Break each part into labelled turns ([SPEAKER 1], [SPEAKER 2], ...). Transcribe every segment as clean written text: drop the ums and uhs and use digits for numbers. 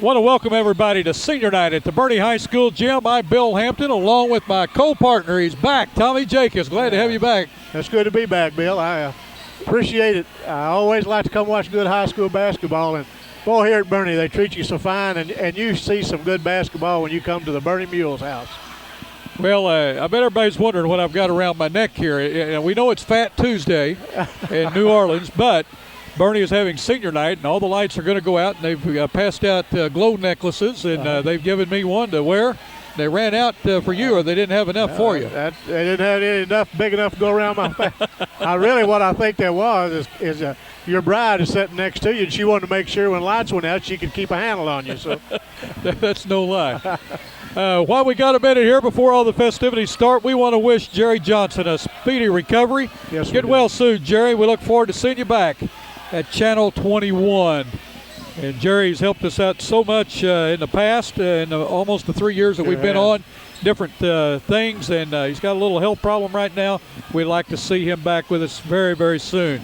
[SPEAKER 1] Want to welcome everybody to senior night at the Bernie High School gym. I'm Bill Hampton, along with my co-partner. He's back, Tommy Jacobs. Glad to have you back.
[SPEAKER 2] It's good to be back, Bill. I appreciate it. I always like to come watch good high school basketball. And boy, here at Bernie, they treat you so fine, and you see some good basketball when you come to the Bernie Mules house.
[SPEAKER 1] Well, I bet everybody's wondering what I've got around my neck here. And we know it's Fat Tuesday in New Orleans, but Bernie is having senior night, and all the lights are going to go out, and they've passed out glow necklaces, and they've given me one to wear. They ran out for you, or they didn't have enough for you.
[SPEAKER 2] They didn't have any enough big enough to go around my face. What I think there was is your bride is sitting next to you, and she wanted to make sure when lights went out she could keep a handle on you. So
[SPEAKER 1] that's no lie. While we got a minute here before all the festivities start, we want to wish Jerry Johnson a speedy recovery.
[SPEAKER 2] Yes,
[SPEAKER 1] Get well soon, Jerry. We look forward to seeing you back at Channel 21. And Jerry's helped us out so much in the past, in almost the 3 years that we've been on, different things, and he's got a little health problem right now. We'd like to see him back with us very, very soon.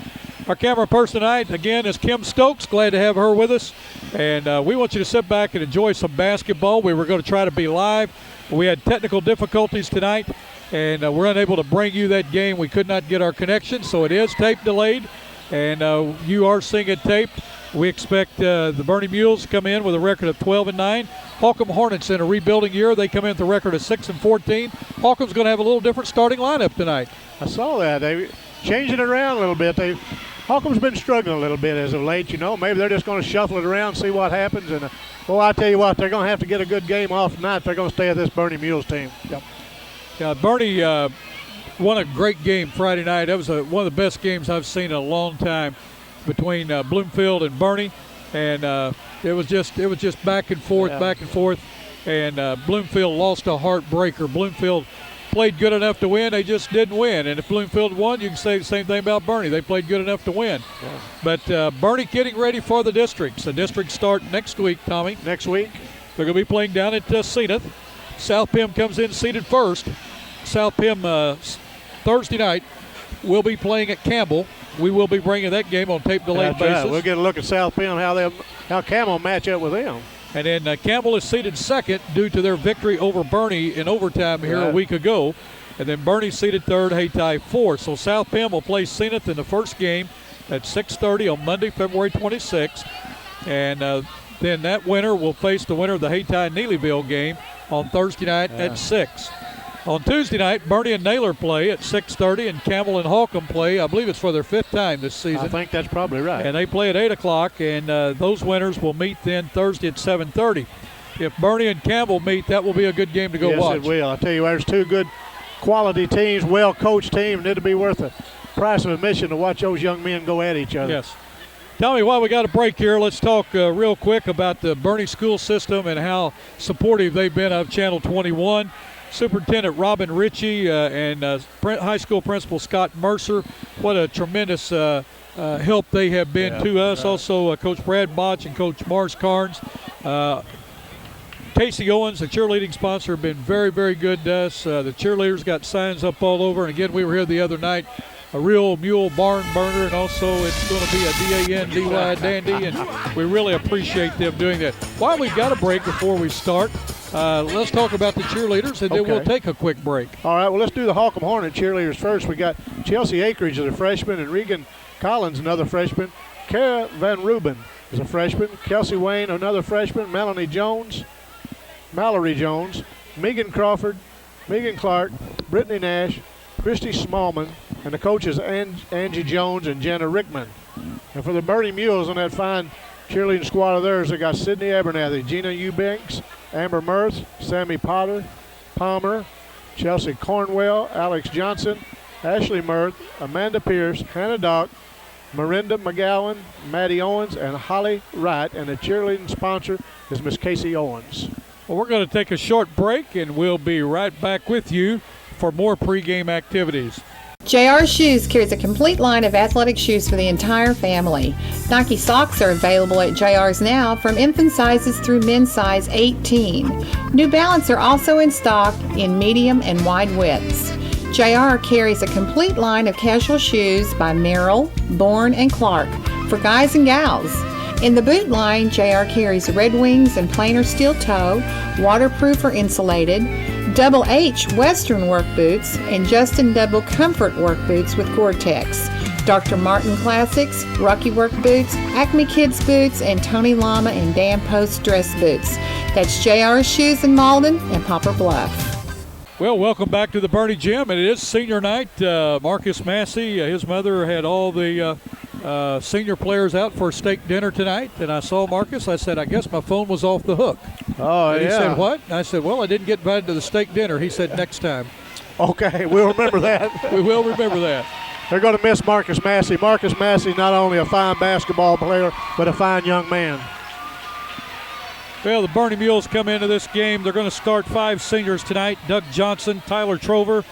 [SPEAKER 1] Our camera person tonight, again, is Kim Stokes. Glad to have her with us. And we want you to sit back and enjoy some basketball. We were going to try to be live. We had technical difficulties tonight, and we're unable to bring you that game. We could not get our connection, so it is tape delayed. And you are seeing it taped. We expect the Bernie Mules to come in with a record of 12-9. Holcomb Hornets in a rebuilding year. They come in with a record of 6-14. Holcomb's going to have a little different starting lineup tonight.
[SPEAKER 2] I saw that. They changing it around a little bit. Holcomb's been struggling a little bit as of late. Maybe they're just going to shuffle it around, see what happens. And I tell you what, they're going to have to get a good game off tonight if they're going to stay at this Bernie Mules team. Yep.
[SPEAKER 1] Bernie won a great game Friday night. That was one of the best games I've seen in a long time between Bloomfield and Bernie, and it was just back and forth, and Bloomfield lost a heartbreaker. Bloomfield played good enough to win, they just didn't win. And if Bloomfield won, you can say the same thing about Bernie. They played good enough to win. Yeah. But Bernie getting ready for the districts. The districts start next week, Tommy.
[SPEAKER 2] Next week.
[SPEAKER 1] They're going to be playing down at Zenith. South Pim comes in seated first. South Pim Thursday night will be playing at Campbell. We will be bringing that game on tape delayed basis.
[SPEAKER 2] Right. We'll get a look at South Pim, how Campbell match up with them. And
[SPEAKER 1] then Campbell is seated second due to their victory over Bernie in overtime here a week ago. And then Bernie seated third, Hayti fourth. So South Pim will play Zenith in the first game at 6:30 on Monday, February 26th. And then that winner will face the winner of the Hayti-Neelyville game on Thursday night at 6. On Tuesday night, Bernie and Naylor play at 6:30, and Campbell and Holcomb play. I believe it's for their 5th time this season.
[SPEAKER 2] I think that's probably right.
[SPEAKER 1] And they play at 8 o'clock, and those winners will meet then Thursday at 7:30. If Bernie and Campbell meet, that will be a good game to go watch.
[SPEAKER 2] Yes, it will. I tell you, there's two good quality teams, well-coached teams, and it'll be worth the price of admission to watch those young men go at each other.
[SPEAKER 1] Yes. Tell me, while we got a break here, let's talk real quick about the Bernie school system and how supportive they've been of Channel 21. Superintendent Robin Ritchie and high school principal Scott Mercer, what a tremendous help they have been to us. Right. Also, Coach Brad Botch and Coach Mars Carnes. Casey Owens, the cheerleading sponsor, have been very, very good to us. The cheerleaders got signs up all over. And, again, we were here the other night. A real mule barn burner, and also it's going to be a D-A-N-D-Y dandy, and we really appreciate them doing that. While we've got a break before we start, let's talk about the cheerleaders, and then we'll take a quick break.
[SPEAKER 2] All right, well, let's do the Holcomb Hornet cheerleaders first. We got Chelsea Akridge as a freshman, and Regan Collins, another freshman. Kara Van Ruben is a freshman. Kelsey Wayne, another freshman. Mallory Jones, Megan Crawford, Megan Clark, Brittany Nash, Christy Smallman, and the coaches Angie Jones and Jenna Rickman. And for the Bernie Mules on that fine cheerleading squad of theirs, they got Sydney Abernathy, Gina Eubanks, Amber Mirth, Sammy Palmer, Chelsea Cornwell, Alex Johnson, Ashley Mirth, Amanda Pierce, Hannah Dock, Miranda McGowan, Maddie Owens, and Holly Wright. And the cheerleading sponsor is Miss Casey Owens.
[SPEAKER 1] Well, we're going to take a short break, and we'll be right back with you for more pregame activities.
[SPEAKER 3] JR Shoes carries a complete line of athletic shoes for the entire family. Nike socks are available at JR's now from infant sizes through men's size 18. New Balance are also in stock in medium and wide widths. JR carries a complete line of casual shoes by Merrill, Bourne, and Clark for guys and gals. In the boot line, JR carries Red Wings and plainer steel toe, waterproof or insulated, Double H Western work boots, and Justin Double Comfort work boots with Gore-Tex, Dr. Martin Classics, Rocky Work boots, Acme Kids boots, and Tony Lama and Dan Post dress boots. That's JR's Shoes in Malden and Poplar Bluff.
[SPEAKER 1] Well, welcome back to the Bernie Gym, and it is senior night. Marcus Massey, his mother had all the senior players out for steak dinner tonight, and I saw Marcus. I said, I guess my phone was off the hook.
[SPEAKER 2] Oh,
[SPEAKER 1] and
[SPEAKER 2] yeah.
[SPEAKER 1] He said, what? I said, well, I didn't get invited to the steak dinner. He said, next time.
[SPEAKER 2] Okay, we'll remember that.
[SPEAKER 1] We will remember that.
[SPEAKER 2] They're going to miss Marcus Massey. Marcus Massey, not only a fine basketball player, but a fine young man.
[SPEAKER 1] Well, the Bernie Mules come into this game. They're going to start 5 seniors tonight. Doug Johnson, Tyler Trover,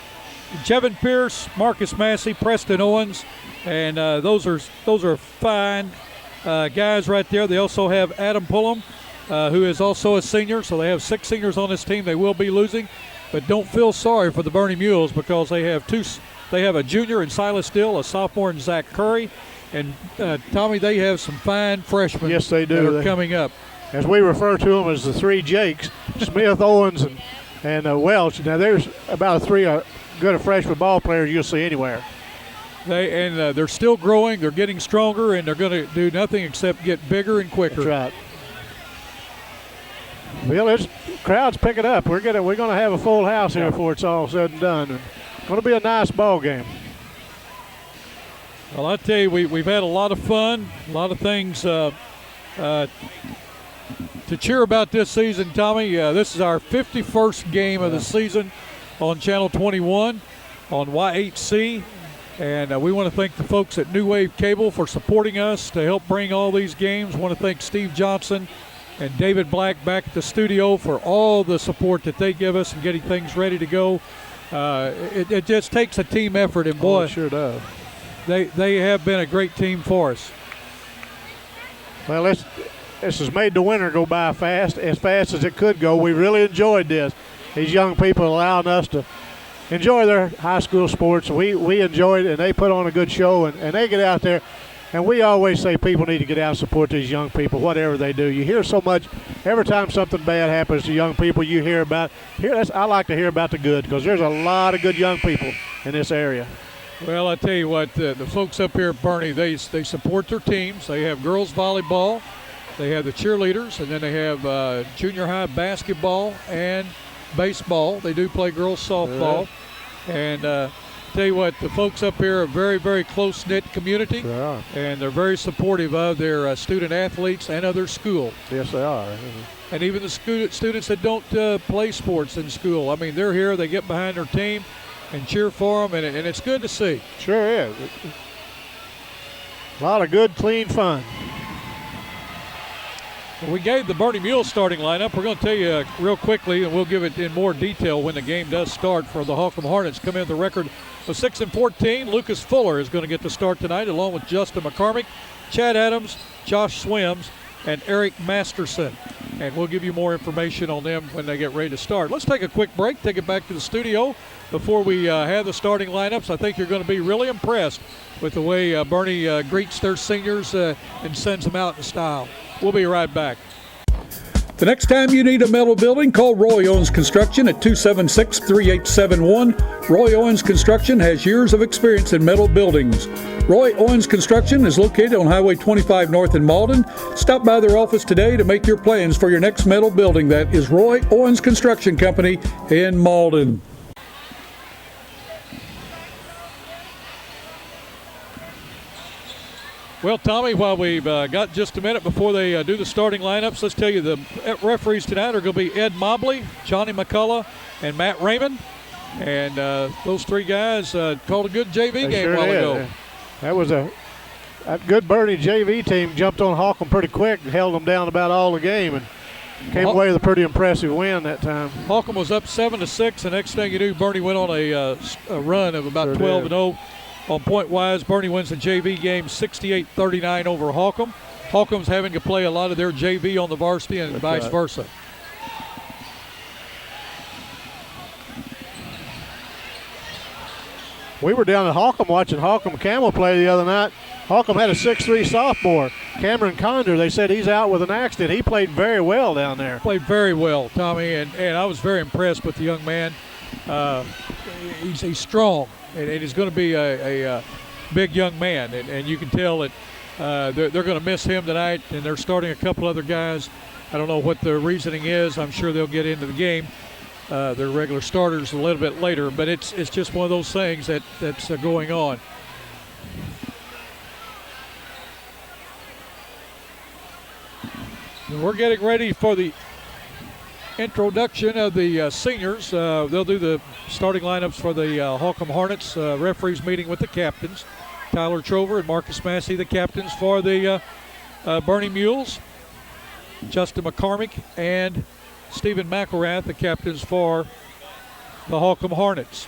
[SPEAKER 1] Jevin Pierce, Marcus Massey, Preston Owens, and those are fine guys right there. They also have Adam Pullum, who is also a senior, so they have 6 seniors on this team. They will be losing, but don't feel sorry for the Bernie Mules because they have a junior in Silas Dill, a sophomore in Zach Curry, and Tommy, they have some fine freshmen.
[SPEAKER 2] Yes, they do.
[SPEAKER 1] That are coming up.
[SPEAKER 2] As we refer to them as the 3 Jakes, Smith, Owens, and Welch. Now, there's about 3 good freshman ball players you'll see anywhere.
[SPEAKER 1] They're still growing. They're getting stronger, and they're going to do nothing except get bigger and quicker.
[SPEAKER 2] That's right. Well, this crowd's picking up. We're going to have a full house here before it's all said and done. And it's going to be a nice ball game.
[SPEAKER 1] Well, I tell you, we've had a lot of fun, a lot of things to cheer about this season, Tommy. This is our 51st game of the season on Channel 21 on YHC. And we want to thank the folks at New Wave Cable for supporting us to help bring all these games. Want to thank Steve Johnson and David Black back at the studio for all the support that they give us and getting things ready to go. It just takes a team effort, and boy,
[SPEAKER 2] it sure does.
[SPEAKER 1] They have been a great team for us.
[SPEAKER 2] Well, this has made the winter go by fast as it could go. We really enjoyed this. These young people allowing us to enjoy their high school sports. We enjoyed it, and they put on a good show, and they get out there. And we always say people need to get out and support these young people, whatever they do. You hear so much. Every time something bad happens to young people, you hear about. I like to hear about the good because there's a lot of good young people in this area.
[SPEAKER 1] Well, I tell you what, the folks up here at Bernie, they support their teams. They have girls volleyball. They have the cheerleaders, and then they have junior high basketball and baseball. They do play girls softball. And tell you what, the folks up here are a very, very close-knit community.
[SPEAKER 2] They are.
[SPEAKER 1] And they're very supportive of their student athletes and of their school.
[SPEAKER 2] Yes, they are.
[SPEAKER 1] And even the students that don't play sports in school. I mean, they're here. They get behind their team and cheer for them, and it's good to see.
[SPEAKER 2] Sure is. A lot of good, clean fun.
[SPEAKER 1] We gave the Bernie Mules starting lineup. We're going to tell you real quickly, and we'll give it in more detail when the game does start. For the Holcomb Hornets, come in with the record of 6-14. Lucas Fuller is going to get the start tonight, along with Justin McCormick, Chad Adams, Josh Swims, and Eric Masterson. And we'll give you more information on them when they get ready to start. Let's take a quick break, take it back to the studio. Before we have the starting lineups, I think you're going to be really impressed with the way Bernie greets their seniors and sends them out in style. We'll be right back. The next time you need a metal building, call Roy Owens Construction at 276-3871. Roy Owens Construction has years of experience in metal buildings. Roy Owens Construction is located on Highway 25 North in Malden. Stop by their office today to make your plans for your next metal building. That is Roy Owens Construction Company in Malden. Well, Tommy, while we've got just a minute before they do the starting lineups, let's tell you the referees tonight are going to be Ed Mobley, Johnny McCullough, and Matt Raymond. And those 3 guys called a good JV game a while ago.
[SPEAKER 2] That was a good Bernie JV team jumped on Holcomb pretty quick and held them down about all the game and came away with a pretty impressive win that time.
[SPEAKER 1] Holcomb was up 7-6. The next thing you knew, Bernie went on a run of about 12-0. On point-wise, Bernie wins the JV game 68-39 over Holcomb. Holcomb's having to play a lot of their JV on the varsity and vice versa.
[SPEAKER 2] We were down at Holcomb watching Holcomb Camel play the other night, Holcomb had a 6'3 sophomore, Cameron Condor. They said he's out with an accident. He played very well down there.
[SPEAKER 1] Played very well, Tommy, and I was very impressed with the young man. He's strong, and he's going to be a big young man, and you can tell that they're going to miss him tonight, and they're starting a couple other guys. I don't know what the reasoning is. I'm sure they'll get into the game. Their regular starters a little bit later, but it's just one of those things that's going on. We're getting ready for the introduction of the seniors. They'll do the starting lineups for the Holcomb Hornets. Referees meeting with the captains. Tyler Trover and Marcus Massey, the captains for the Bernie Mules. Justin McCormick and Stephen McElrath, the captains for the Holcomb Hornets.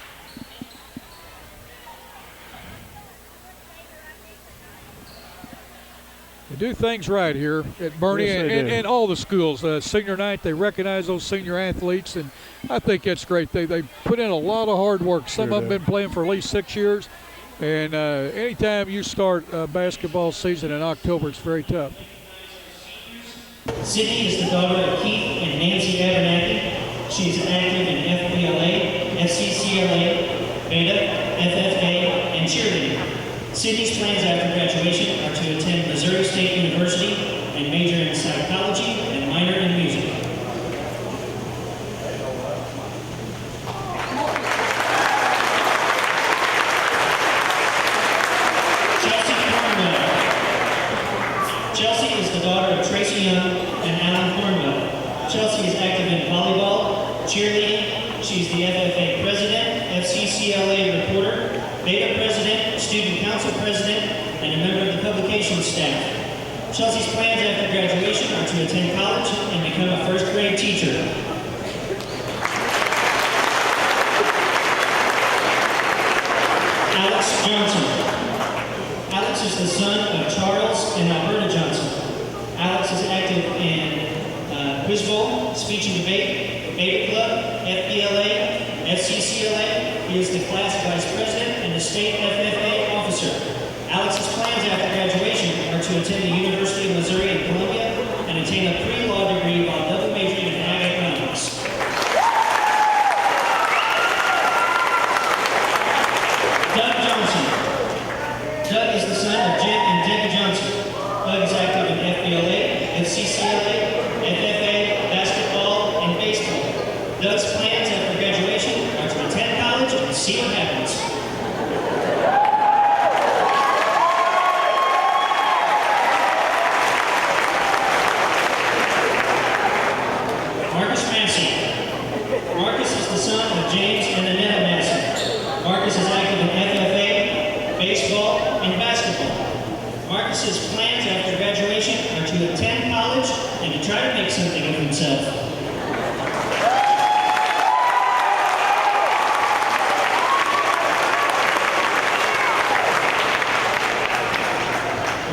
[SPEAKER 1] They do things right here at Bernie and all the schools. Senior night, they recognize those senior athletes, and I think it's great. They put in a lot of hard work. Some of them been playing for at least 6 years, and anytime you start a basketball season in October, it's very tough.
[SPEAKER 4] Sydney is the daughter of Keith and Nancy Abernathy. She is active in FBLA, FCCLA, Beta, FFA, and cheerleading. Sydney's plans after graduation are to attend Missouri State University and major in psychology and minor in music. Chelsea Cornwell. Chelsea is the daughter of Tracy Young and Alan Cornwell. Chelsea is active in volleyball, cheerleading. She's the FFA president, FCCLA reporter, Beta president, student council president, and a member of the publications staff. Chelsea's plans after graduation are to attend college and become a first grade teacher. Alex Johnson. Alex is the son of Charles and Alberta Johnson. Alex is active in Quiz Bowl, speech and debate, Beta Club, FBLA, FCCLA. He is the class vice president and the state FFA officer. Alex's plans after graduation are to attend the University of Missouri in Columbia and attain a pre-law degree while double majoring in ag economics. Doug Johnson. Doug is the son of Jim and Debbie Johnson. Doug is active in FBLA, FCCLA, FFA, basketball, and baseball. Doug's plans after graduation are to attend college and see what happens. Marcus Massey. Marcus is the son of James and Annetta Massey. Marcus is active in FFA, baseball, and basketball. Marcus's plans after graduation are to attend college and to try to make something of himself.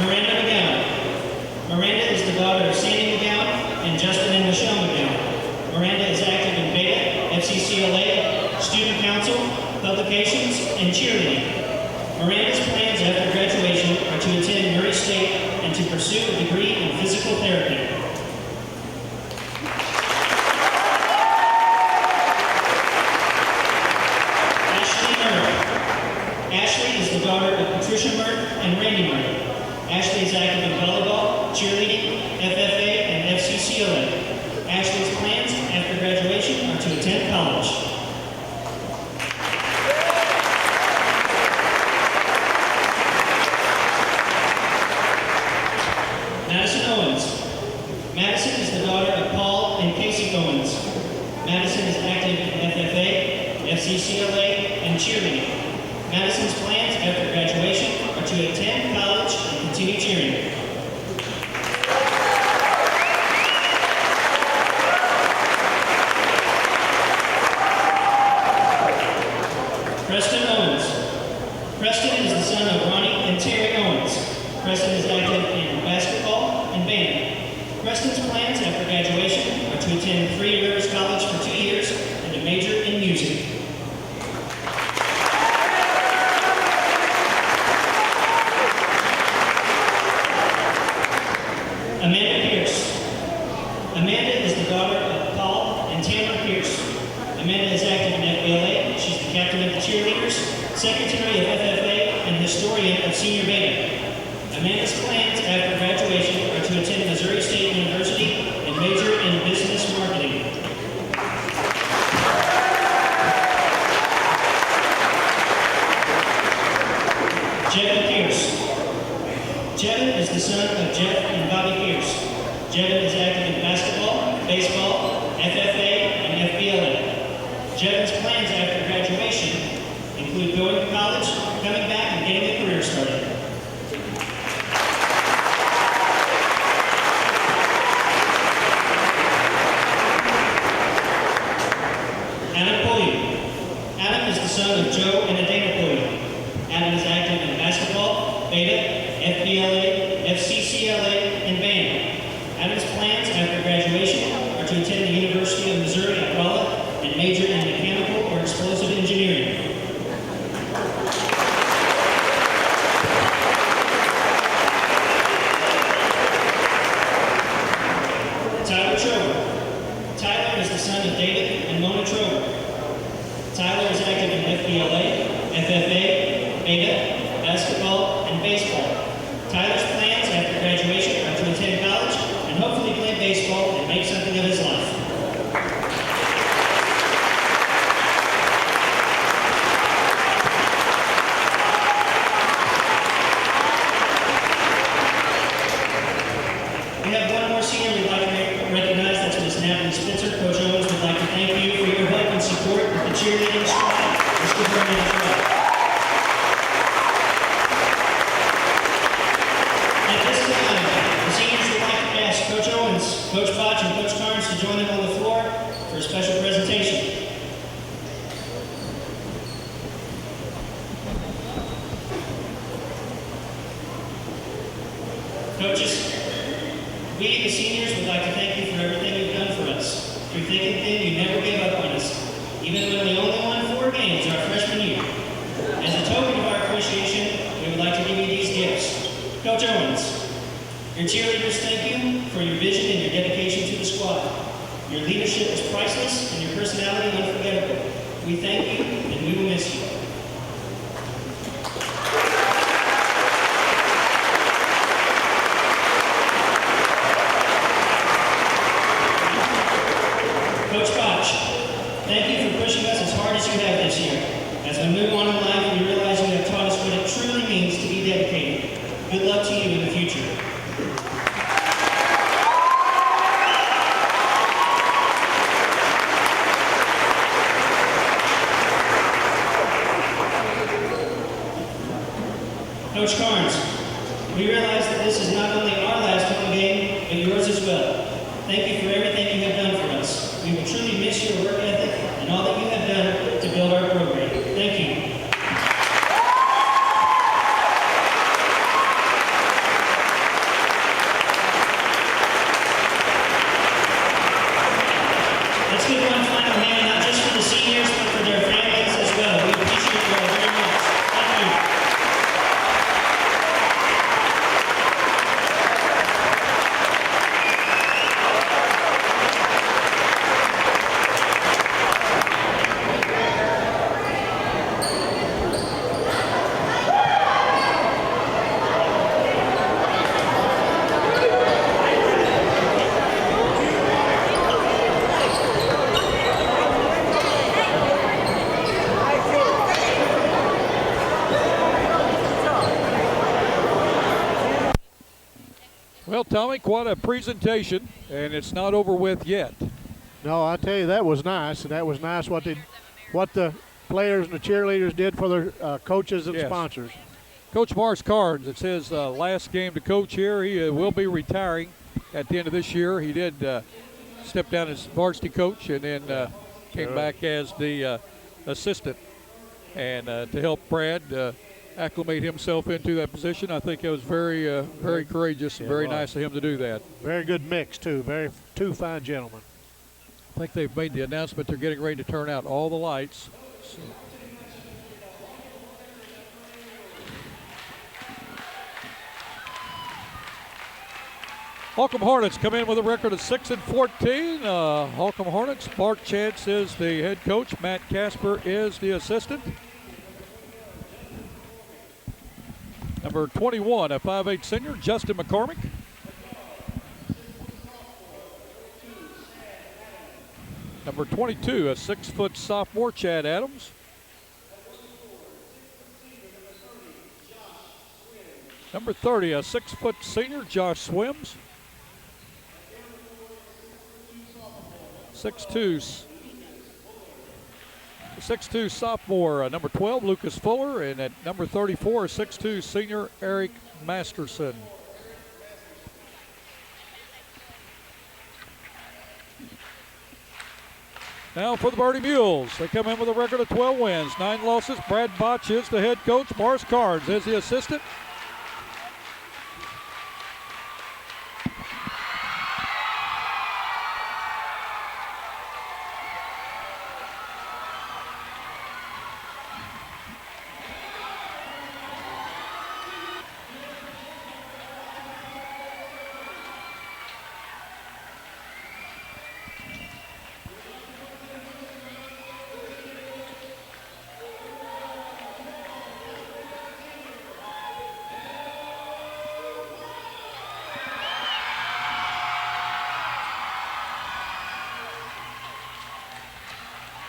[SPEAKER 4] Miranda McGowan. Miranda is the daughter of Sandy McGowan and Justin and Michelle McGowan. Miranda is active in Beta, FCCLA, Student Council, Publications, and cheerleading. Miranda's plans after graduation are to attend Murray State and to pursue a degree in physical therapy. Ashley Murray. Ashley is the daughter of Patricia Murray and Randy Murray. Ashley is active in volleyball, cheerleading, FFA, and FCCLA. Ashley's plans after graduation are to attend college. Madison Owens. Madison is the daughter of Paul and Casey Owens. Madison is active in FFA, FCCLA, and cheerleading. Madison's plans after graduation are to attend college and continue cheering. Preston Owens. Preston is the son of Ronnie and Terry Owens. Preston is active in basketball and band. Preston's plans after graduation are to attend Three Rivers College for 2 years and to major in music. cheerleaders, secretary of FFA, and historian of Senior Beta. Amanda's plans after graduation are to attend Missouri State University and major in business marketing. Jevin Pierce. Jevin is the son of Jeff and Bobby Pierce. Jevin is active in basketball, baseball, FFA, and FBLA. Jevin's plans after graduation include going to college, coming back, and getting a career started. Adam Pulliam. Adam is the son of Joe and Adana Pulliam. Adam is active in basketball, Beta, FBLA, FCCLA, and band. Adam's plans after graduation are to attend the University of Missouri at Rolla and major in mechanical or explosive engineering. Tyler Trover. Tyler is the son of David and Mona Trover. Tyler is active in FBLA, FFA, Beta, basketball, and baseball. Tyler's plans after graduation are to attend college and hopefully play baseball and make something of his life. We have one more senior we'd like to recognize. That's Miss Natalie Spitzer. Coach Owens would like to thank you for your help and support with the cheerleading squad. Let's give her a hand as well. At this time, the seniors would like to ask Coach Owens, Coach Botch, and Coach Carnes to join them on the floor for a special presentation. Coaches, we, the seniors, would like to thank you for everything you've done for us. Through thick and thin, you never gave up on us, even when we only won 4 games our freshman year. As a token of our appreciation, we would like to give you these gifts. Coach Owens, your cheerleaders thank you for your vision and your dedication to the squad. Your leadership is priceless and your personality unforgettable. We thank you and we will miss you. Coach Botch, thank you for pushing us as hard as you have this year. As we move on in life, we realize you have taught us what it truly means to be dedicated. Good luck to you in the future. Coach Carnes, we realize that this is not only our last home game, but yours as well. Thank you for everything you have done for us. We will truly miss your work ethic and all that you have done to build our program. Thank you. Let's give one final hand, not just for the seniors, but for their families as well. We appreciate you all very much. Thank you.
[SPEAKER 1] Well, Tommy, quite a presentation, and it's not over with yet.
[SPEAKER 2] No, I tell you, that was nice, and that was nice what the players and the cheerleaders did for their coaches and
[SPEAKER 1] Yes.
[SPEAKER 2] sponsors.
[SPEAKER 1] Coach Mars Carnes, it's his last game to coach here. He will be retiring at the end of this year. He did step down as varsity coach and then came back as the assistant. And to help Brad acclimate himself into that position, I think it was very courageous and very nice of him to do that.
[SPEAKER 2] Very good mix, too. Two fine gentlemen.
[SPEAKER 1] I think they've made the announcement they're getting ready to turn out all the lights. So. Holcomb Hornets come in with a record of 6-14. Holcomb Hornets, Bart Chance is the head coach. Matt Casper is the assistant. Number 21, a 5'8 senior, Justin McCormick. Number 22, a 6-foot sophomore, Chad Adams. Number 30, a 6-foot senior, Josh Swims. 6'2 sophomore, number 12, Lucas Fuller. And at number 34, a 6'2 senior, Eric Masterson. Now for the Bernie Mules. They come in with a record of 12 wins, 9 losses. Brad Botch is the head coach. Morris Carnes is the assistant.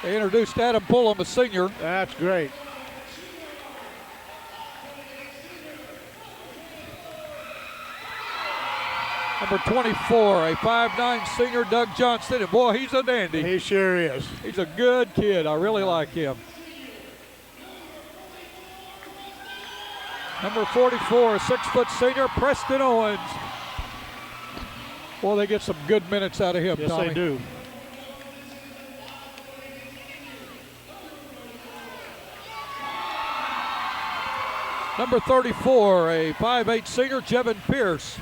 [SPEAKER 1] They introduced Adam Pullum, a senior.
[SPEAKER 2] That's great.
[SPEAKER 1] Number 24, a 5'9 senior, Doug Johnston. And boy, he's a dandy.
[SPEAKER 2] He sure is.
[SPEAKER 1] He's a good kid. I really like him. Number 44, a 6-foot senior, Preston Owens. Boy, they get some good minutes out of him,
[SPEAKER 2] Yes,
[SPEAKER 1] Tommy.
[SPEAKER 2] they do.
[SPEAKER 1] Number 34, a 5'8 senior, Jevin Pierce.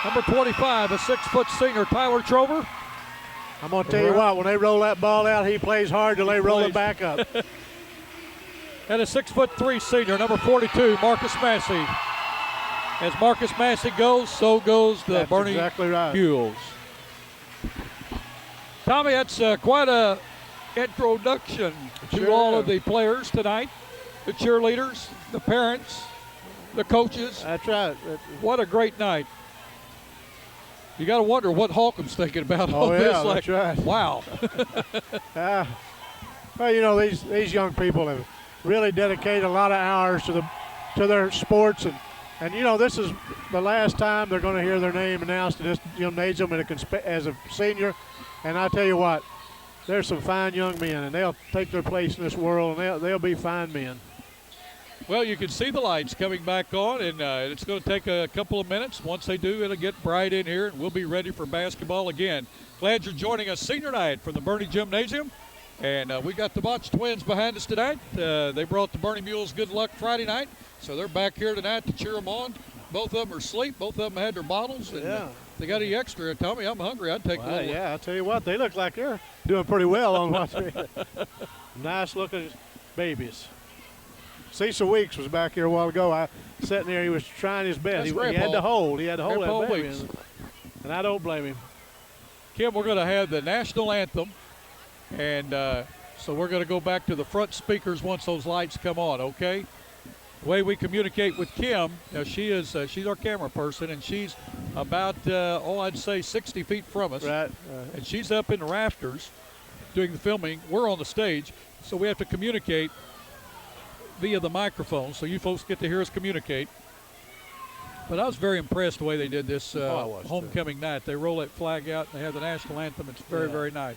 [SPEAKER 1] Number 25, a 6-foot senior, Tyler Trover.
[SPEAKER 2] I'm going to tell you what, when they roll that ball out, he plays hard till they roll it back up.
[SPEAKER 1] And a 6'3 senior, number 42, Marcus Massey. As Marcus Massey goes, so goes the
[SPEAKER 2] That's
[SPEAKER 1] Bernie
[SPEAKER 2] exactly right.
[SPEAKER 1] Mules. Tommy, that's quite a introduction to
[SPEAKER 2] Sure
[SPEAKER 1] all
[SPEAKER 2] is.
[SPEAKER 1] of the players tonight, the cheerleaders, the parents, the coaches.
[SPEAKER 2] That's right.
[SPEAKER 1] What a great night. You got to wonder what Holcomb's thinking about all
[SPEAKER 2] Oh,
[SPEAKER 1] this.
[SPEAKER 2] yeah,
[SPEAKER 1] Like,
[SPEAKER 2] that's right.
[SPEAKER 1] wow.
[SPEAKER 2] Well, you know, these young people have really dedicated a lot of hours to their sports, and you know, this is the last time they're going to hear their name announced in this gymnasium as a senior. And I tell you what, there's some fine young men, and they'll take their place in this world, and they'll be fine men.
[SPEAKER 1] Well, you can see the lights coming back on, and it's going to take a couple of minutes. Once they do, it'll get bright in here, and we'll be ready for basketball again. Glad you're joining us senior night from the Bernie Gymnasium. And we got the Botch twins behind us tonight. They brought the Bernie Mules good luck Friday night, so they're back here tonight to cheer them on. Both of them are asleep. Both of them had their bottles. And,
[SPEAKER 2] Yeah.
[SPEAKER 1] they got any extra. Tommy, I'm hungry. I'd take a little.
[SPEAKER 2] Yeah, I'll tell you what, they look like they're doing pretty well on what they nice looking babies. Cecil Weeks was back here a while ago. I sitting there, he was trying his best.
[SPEAKER 1] That's
[SPEAKER 2] He
[SPEAKER 1] Grandpa.
[SPEAKER 2] had to hold. He had to hold
[SPEAKER 1] Grandpa
[SPEAKER 2] that baby.
[SPEAKER 1] Weeks.
[SPEAKER 2] And I don't blame him.
[SPEAKER 1] Kim, we're going to have the national anthem, and so we're going to go back to the front speakers once those lights come on, okay? The way we communicate with Kim, now she's our camera person, and she's about, I'd say 60 feet from us.
[SPEAKER 2] Right.
[SPEAKER 1] And she's up in the rafters doing the filming. We're on the stage, so we have to communicate via the microphone, so you folks get to hear us communicate. But I was very impressed the way they did this
[SPEAKER 2] I was,
[SPEAKER 1] homecoming night. They roll that flag out, and they have the national anthem. It's very, very nice.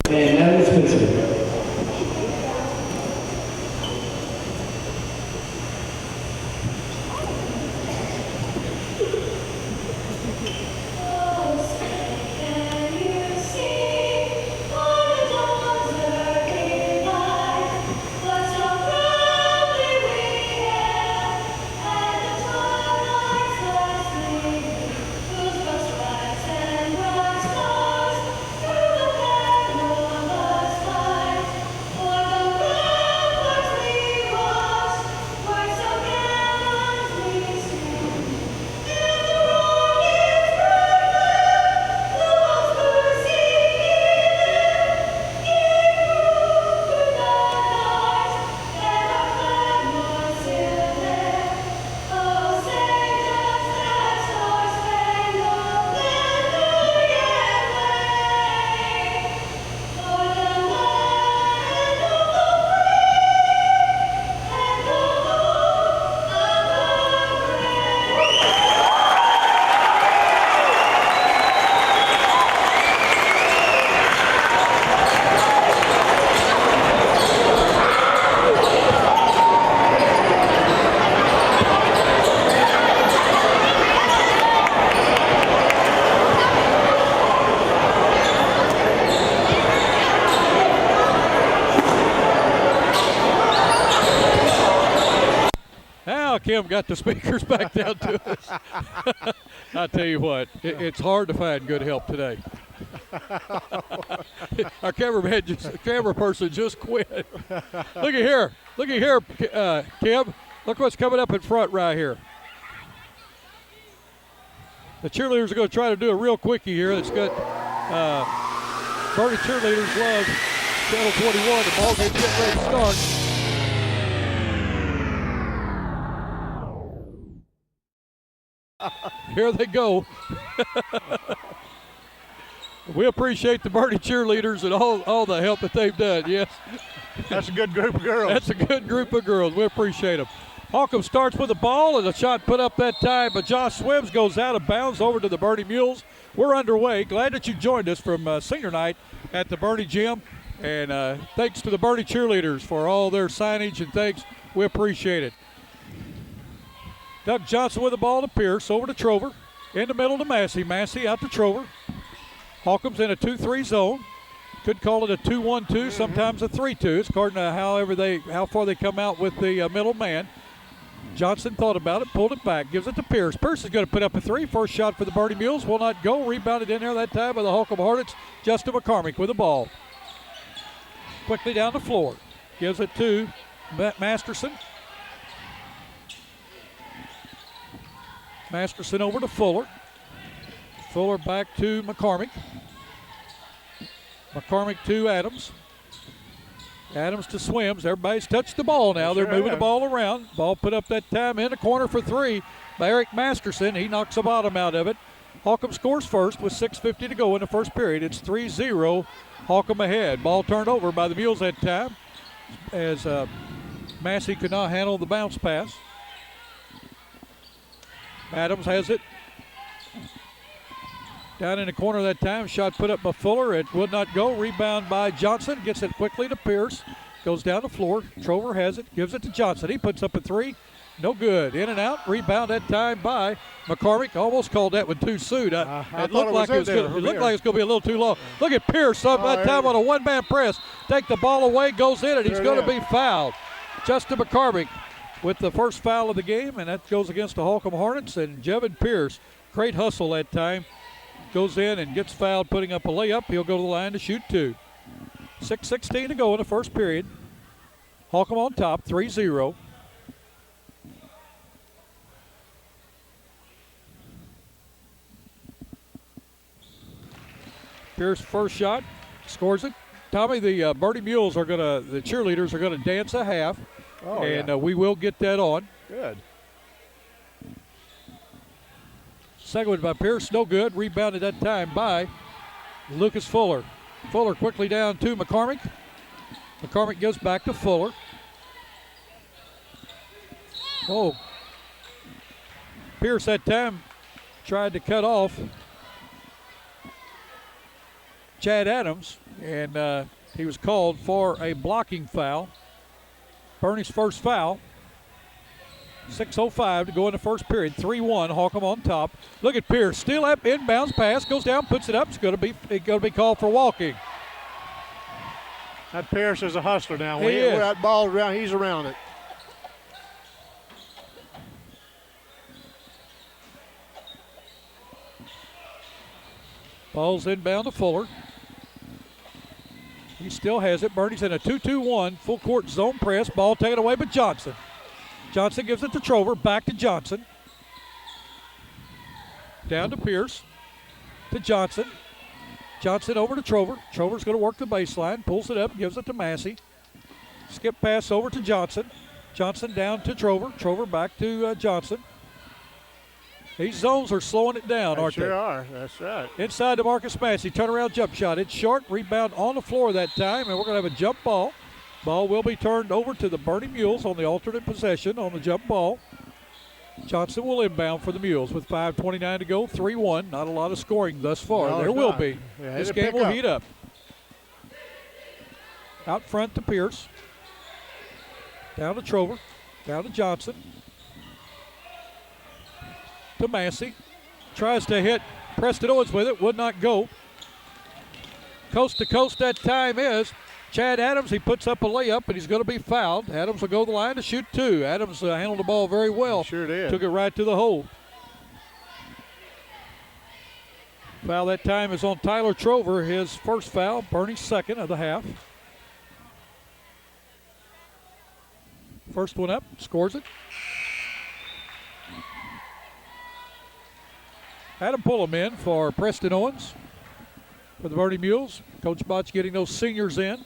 [SPEAKER 4] And that is Pittsburgh.
[SPEAKER 1] Now Kim got the speakers back down to us. I tell you what, it's hard to find good help today. Our camera person just quit. Look at here, Kim. Look what's coming up in front right here. The cheerleaders are going to try to do a real quickie here. It's got Bernie cheerleaders love Channel 21. The ball game's getting ready to start. Here they go. We appreciate the Bernie cheerleaders and all the help that they've done. Yes.
[SPEAKER 2] That's a good group of girls.
[SPEAKER 1] That's a good group of girls. We appreciate them. Holcomb starts with the ball, and a shot put up that time, but Josh Swims goes out of bounds over to the Bernie Mules. We're underway. Glad that you joined us from senior night at the Bernie Gym. And thanks to the Bernie cheerleaders for all their signage and things. We appreciate it. Doug Johnson with the ball to Pierce, over to Trover. In the middle to Massey. Massey out to Trover. Holcomb's in a 2-3 zone. Could call it a 2-1-2, sometimes a 3-2. It's according to how far they come out with the middle man. Johnson thought about it, pulled it back, gives it to Pierce. Pierce is going to put up a three. First shot for the Bernie Mules will not go. Rebounded in there that time by the Holcomb Hornets. Justin McCormick with the ball. Quickly down the floor. Gives it to Masterson. Masterson over to Fuller. Fuller back to McCormick. McCormick to Adams. Adams to Swims. Everybody's touched the ball now. They're moving the ball around. Ball put up that time in the corner for three by Eric Masterson. He knocks the bottom out of it. Holcomb scores first with 6:50 to go in the first period. It's 3-0. Holcomb ahead. Ball turned over by the Mules that time as Massey could not handle the bounce pass. Adams has it. Down in the corner that time, shot put up by Fuller. It would not go. Rebound by Johnson. Gets it quickly to Pierce. Goes down the floor. Trover has it. Gives it to Johnson. He puts up a three. No good. In and out. Rebound that time by McCormick. Almost called that one too soon. It looked like it's going to be a little too long. Look at Pierce that time on a one-man press. Take the ball away. Goes in, and he's going to be fouled. Justin McCormick with the first foul of the game, and that goes against the Holcomb Hornets. And Jevin Pierce, great hustle that time. Goes in and gets fouled, putting up a layup. He'll go to the line to shoot two. 6:16 to go in the first period. Holcomb on top, 3-0. Pierce first shot, scores it. Tommy, the Bernie Mules the cheerleaders are gonna dance a half, we will get that on.
[SPEAKER 2] Good.
[SPEAKER 1] Second one by Pierce, no good. Rebounded that time by Lucas Fuller. Fuller quickly down to McCormick. McCormick gives back to Fuller. Oh. Pierce that time tried to cut off Chad Adams, and he was called for a blocking foul. Bernie's first foul. 6:05 to go in the first period. 3-1. Holcomb on top. Look at Pierce. Still up, inbounds pass, goes down, puts it up. It's going to be called for walking.
[SPEAKER 2] That Pierce is a hustler now.
[SPEAKER 1] He is.
[SPEAKER 2] When that ball around, he's around it.
[SPEAKER 1] Ball's inbound to Fuller. He still has it. Bernie's in a 2-2-1 full court zone press. Ball taken away by Johnson. Johnson gives it to Trover. Back to Johnson. Down to Pierce. To Johnson. Johnson over to Trover. Trover's going to work the baseline. Pulls it up. Gives it to Massey. Skip pass over to Johnson. Johnson down to Trover. Trover back to Johnson. These zones are slowing it down, aren't they?
[SPEAKER 2] Sure are. That's right.
[SPEAKER 1] Inside to Marcus Massey. Turnaround jump shot. It's short. Rebound on the floor that time, and we're going to have a jump ball. Ball will be turned over to the Bernie Mules on the alternate possession on the jump ball. Johnson will inbound for the Mules with 5:29 to go. 3-1. Not a lot of scoring thus far.
[SPEAKER 2] No,
[SPEAKER 1] there will be.
[SPEAKER 2] Yeah,
[SPEAKER 1] this game will heat up. Out front to Pierce. Down to Trover. Down to Johnson. To Massey. Tries to hit Preston Owens with it. Would not go. Coast to coast that time is Chad Adams, he puts up a layup, and he's going to be fouled. Adams will go to the line to shoot 2. Adams handled the ball very well.
[SPEAKER 2] Sure did.
[SPEAKER 1] Took it right to the hole. Foul that time is on Tyler Trover, his first foul. Bernie's second of the half. First one up, scores it. Adam Pullum in for Preston Owens for the Bernie Mules. Coach Botch getting those seniors in.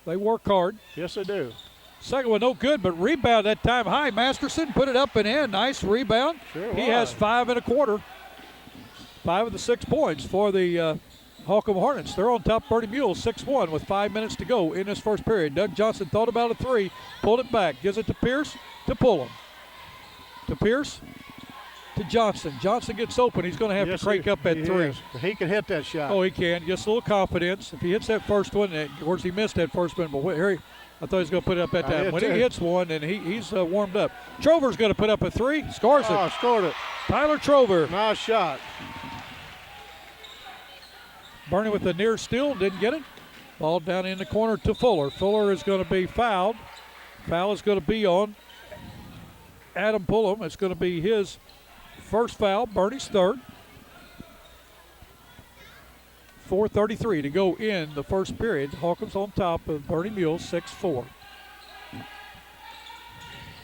[SPEAKER 1] They work hard.
[SPEAKER 2] Yes, they do.
[SPEAKER 1] Second one no good, but rebound that time high. Masterson put it up and in. Nice rebound.
[SPEAKER 2] Sure
[SPEAKER 1] He
[SPEAKER 2] was.
[SPEAKER 1] has 5 1/4. 5 of the 6 points for the Holcomb Hornets. They're on top Bernie Mules 6-1 with 5 minutes to go in this first period. Doug Johnson thought about a 3, pulled it back, gives it to Pierce to Pullum. To Pierce to Johnson. Johnson gets open. He's going to have to crank up that 3.
[SPEAKER 2] Is. He can hit that shot.
[SPEAKER 1] Oh, he can. Just a little confidence. If he hits that first one, of course, he missed that first one, but I thought he was going to put it up that time. When he hits one, and he's warmed up. Trover's going to put up a 3. Scores it.
[SPEAKER 2] Scored it.
[SPEAKER 1] Tyler Trover.
[SPEAKER 2] Nice shot.
[SPEAKER 1] Bernie with the near steal. Didn't get it. Ball down in the corner to Fuller. Fuller is going to be fouled. Foul is going to be on Adam Pullum. It's going to be his first foul. Bernie's third. 4:33 to go in the first period. Holcomb's on top of Bernie Mules, 6-4.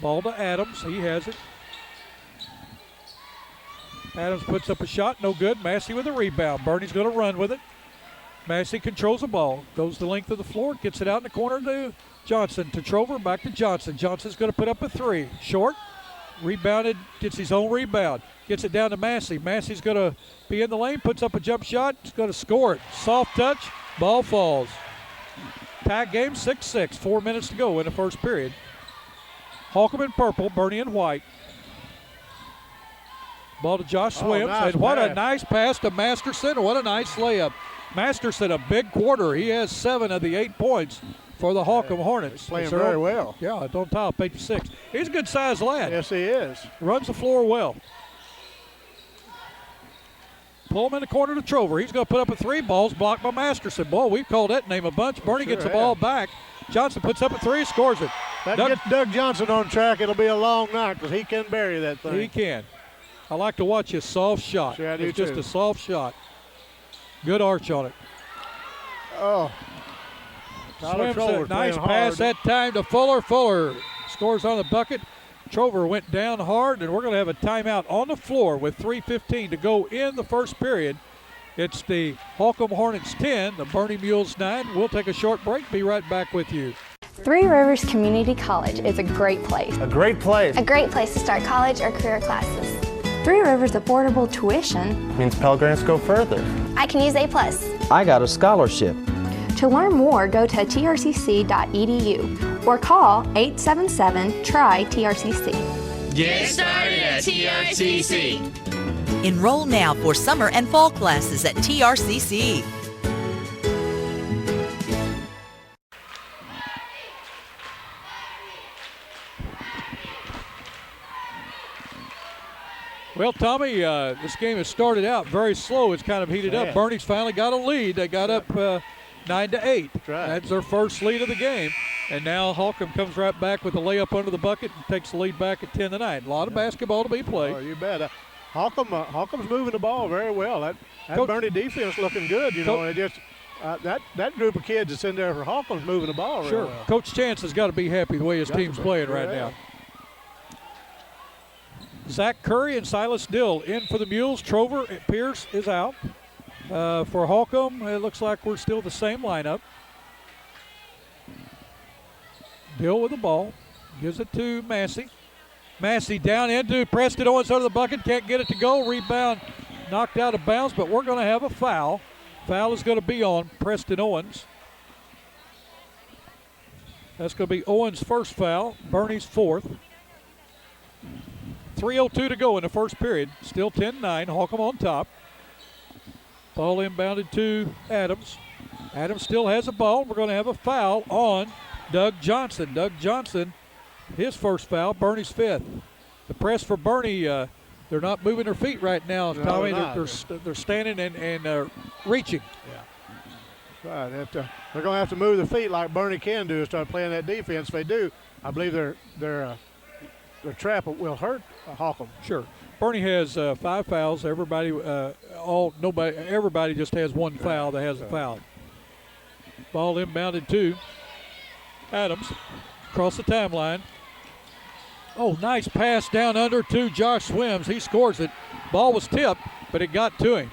[SPEAKER 1] Ball to Adams. He has it. Adams puts up a shot. No good. Massey with a rebound. Bernie's going to run with it. Massey controls the ball. Goes the length of the floor. Gets it out in the corner to Johnson. To Trover. Back to Johnson. Johnson's going to put up a 3. Short. Rebounded. Gets his own rebound. Gets it down to Massey. Massey's going to be in the lane. Puts up a jump shot. He's going to score it. Soft touch. Ball falls. Tie game 6-6. 4 minutes to go in the first period. Holcomb in purple. Bernie in white. Ball to Josh Swims.
[SPEAKER 2] Nice
[SPEAKER 1] And what a
[SPEAKER 2] pass.
[SPEAKER 1] nice pass to Masterson. What a nice layup. Masterson, a big quarter. He has 7 of the 8 points for the Holcomb Hornets.
[SPEAKER 2] He's playing very well.
[SPEAKER 1] Yeah, it's on top, 8-6. He's a good-sized lad.
[SPEAKER 2] Yes, he is.
[SPEAKER 1] Runs the floor well. Pull him in the corner to Trover. He's going to put up a 3. Ball's blocked by Masterson. Boy, we've called that name a bunch. Bernie gets the ball back. Johnson puts up a 3, scores it.
[SPEAKER 2] That gets Doug Johnson on track. It'll be a long night because he can bury that thing.
[SPEAKER 1] He can. I like to watch his soft shot.
[SPEAKER 2] Sure, I do
[SPEAKER 1] it's just
[SPEAKER 2] too.
[SPEAKER 1] a soft shot. Good arch on it.
[SPEAKER 2] Oh. Tyler
[SPEAKER 1] Swims
[SPEAKER 2] Trover's
[SPEAKER 1] it. Nice
[SPEAKER 2] playing
[SPEAKER 1] pass
[SPEAKER 2] hard.
[SPEAKER 1] that time to Fuller. Fuller scores on the bucket. Trover went down hard, and we're going to have a timeout on the floor with 3:15 to go in the first period. It's the Holcomb Hornets 10, the Bernie Mules 9. We'll take a short break. Be right back with you.
[SPEAKER 5] Three Rivers Community College is a great place.
[SPEAKER 6] A great place.
[SPEAKER 7] A great place to start college or career classes.
[SPEAKER 5] Three Rivers affordable tuition
[SPEAKER 6] Means Pell Grants go further.
[SPEAKER 7] I can use A+.
[SPEAKER 8] I got a scholarship.
[SPEAKER 5] To learn more, go to trcc.edu or call 877-TRY-TRCC.
[SPEAKER 9] Get started at TRCC.
[SPEAKER 10] Enroll now for summer and fall classes at TRCC.
[SPEAKER 1] Well, Tommy, this game has started out very slow. It's kind of heated up. Bernie's finally got a lead. They got up 9-8.
[SPEAKER 2] That's right.
[SPEAKER 1] That's their first lead of the game. And now Holcomb comes right back with a layup under the bucket and takes the lead back at 10-9. A lot of basketball to be played.
[SPEAKER 2] Oh, you bet. Holcomb's moving the ball very well. That
[SPEAKER 1] Coach-
[SPEAKER 2] Bernie defense looking good. You know, it just that group of kids that's in there for Holcomb's moving the ball
[SPEAKER 1] Sure.
[SPEAKER 2] real well.
[SPEAKER 1] Coach Chance has got to be happy the way his
[SPEAKER 2] Got to
[SPEAKER 1] team's
[SPEAKER 2] be.
[SPEAKER 1] playing right
[SPEAKER 2] Yeah.
[SPEAKER 1] now. Zach Curry and Silas Dill in for the Mules. Trover Pierce is out. For Holcomb, it looks like we're still the same lineup. Dill with the ball. Gives it to Massey. Massey down into Preston Owens under the bucket. Can't get it to go. Rebound knocked out of bounds, but we're going to have a foul. Foul is going to be on Preston Owens. That's going to be Owens' first foul. Bernie's fourth. 3:02 to go in the first period. Still 10-9. Holcomb on top. Ball inbounded to Adams. Adams still has a ball. We're going to have a foul on Doug Johnson. Doug Johnson, his first foul. Bernie's fifth. The press for Bernie, they're not moving their feet right now,
[SPEAKER 2] No,
[SPEAKER 1] Tommy.
[SPEAKER 2] they're not.
[SPEAKER 1] They're standing and reaching.
[SPEAKER 2] Yeah. Right. They're going to have to move their feet like Bernie can do and start playing that defense. If they do, I believe their trap will hurt Holcomb.
[SPEAKER 1] Sure. Bernie has 5 fouls. Everybody just has 1 foul that has a foul. Ball inbounded to Adams across the timeline. Oh, nice pass down under to Josh Swims. He scores it. Ball was tipped, but it got to him.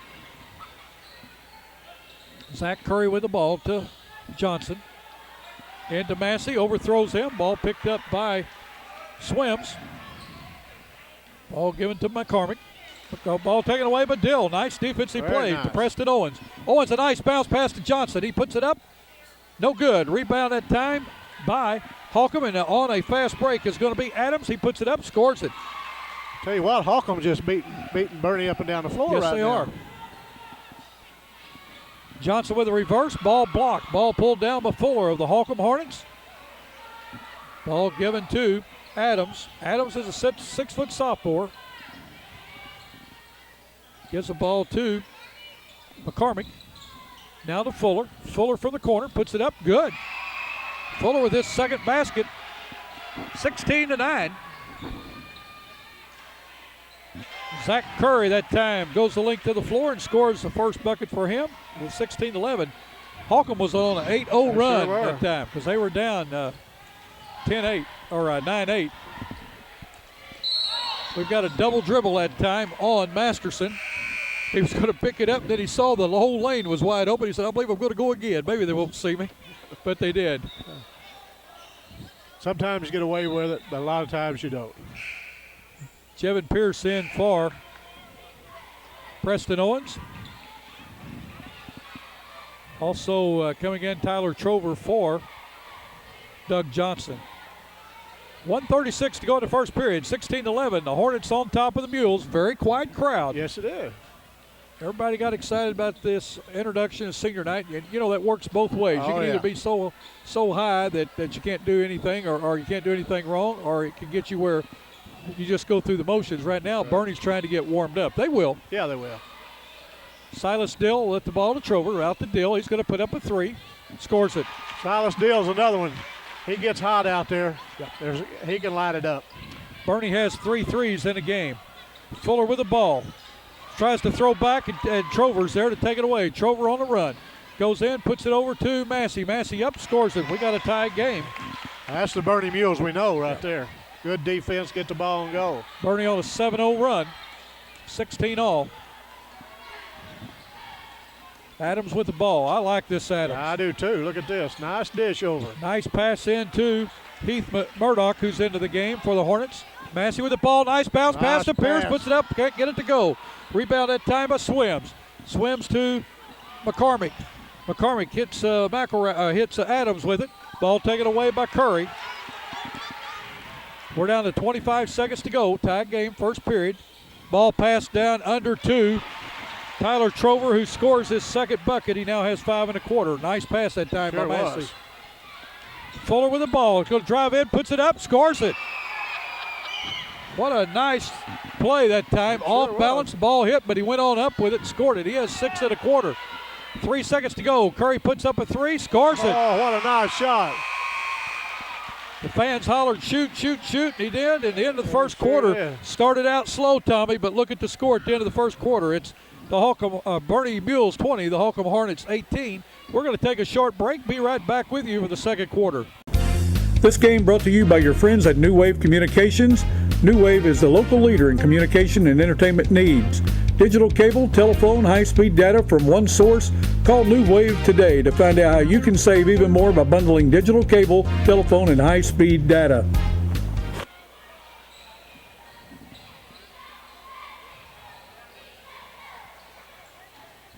[SPEAKER 1] Zach Curry with the ball to Johnson. Into Massey, overthrows him. Ball picked up by Swims. Ball given to McCormick. Ball taken away by Dill. Nice defensive play to Preston Owens. Owens, a nice bounce pass to Johnson. He puts it up. No good. Rebound that time by Holcomb, and on a fast break is going to be Adams. He puts it up, scores it.
[SPEAKER 2] Tell you what, Holcomb just beating Bernie up and down the floor right now.
[SPEAKER 1] Yes, they are. Johnson with a reverse, ball blocked. Ball pulled down by Fuller of the Holcomb Hornets. Ball given to Adams. Adams is a 6-foot sophomore. Gives the ball to McCormick. Now to Fuller. Fuller from the corner, puts it up, good. Fuller with his second basket, 16-9. Zach Curry that time goes the length of the floor and scores the first bucket for him with 16-11. Holcomb was on an 8-0 run that time because they were down 10-8 or 9-8. We've got a double dribble that time on Masterson. He was going to pick it up, then he saw the whole lane was wide open. He said, I believe I'm going to go again. Maybe they won't see me, but they did.
[SPEAKER 2] Sometimes you get away with it, but a lot of times you don't.
[SPEAKER 1] Jevin Pierce in for Preston Owens. Also coming in, Tyler Trover for Doug Johnson. 1:36 to go in the first period, 16-11. The Hornets on top of the Mules. Very quiet crowd.
[SPEAKER 2] Yes, it is.
[SPEAKER 1] Everybody got excited about this introduction of senior night. And, you know, that works both ways. You can either be so high that you can't do anything or you can't do anything wrong, or it can get you where you just go through the motions. Right now, Bernie's trying to get warmed up. They will.
[SPEAKER 2] Yeah, they will.
[SPEAKER 1] Silas Dill will let the ball to Trover. Out to Dill. He's going to put up a 3. Scores it.
[SPEAKER 2] Silas Dill's another one. He gets hot out there. He can light it up.
[SPEAKER 1] Bernie has 3 threes in the game. Fuller with the ball. Tries to throw back, and Trover's there to take it away. Trover on the run. Goes in, puts it over to Massey. Massey up, scores it. We got a tied game.
[SPEAKER 2] That's the Bernie Mules we know right there. Good defense, get the ball and go.
[SPEAKER 1] Bernie on a 7-0 run. 16 all. Adams with the ball. I like this Adams.
[SPEAKER 2] I do too. Look at this. Nice dish over.
[SPEAKER 1] Nice pass in to Heath Murdoch, who's into the game for the Hornets. Massey with the ball. Nice bounce pass to Pierce. Puts it up. Can't get it to go. Rebound that time by Swims. Swims to McCormick. McCormick hits hits Adams with it. Ball taken away by Curry. We're down to 25 seconds to go. Tied game, first period. Ball passed down under to Tyler Trover, who scores his second bucket. He now has 5 1/4. Nice pass that time by Massey. Fuller with the ball. He's going to drive in, puts it up, scores it. What a nice play that time. Off balance, ball hit, but he went on up with it and scored it. He has 6 1/4. 3 seconds to go. Curry puts up a 3, scores it.
[SPEAKER 2] Oh, what a nice shot.
[SPEAKER 1] The fans hollered, shoot, shoot, shoot, and he did. And the end of the first quarter started out slow, Tommy, but look at the score at the end of the first quarter. It's the Holcomb Bernie Mules 20, the Holcomb Hornets 18. We're going to take a short break. Be right back with you for the second quarter.
[SPEAKER 11] This game brought to you by your friends at New Wave Communications. New Wave is the local leader in communication and entertainment needs. Digital cable, telephone, high-speed data from one source. Call New Wave today to find out how you can save even more by bundling digital cable, telephone, and high-speed data.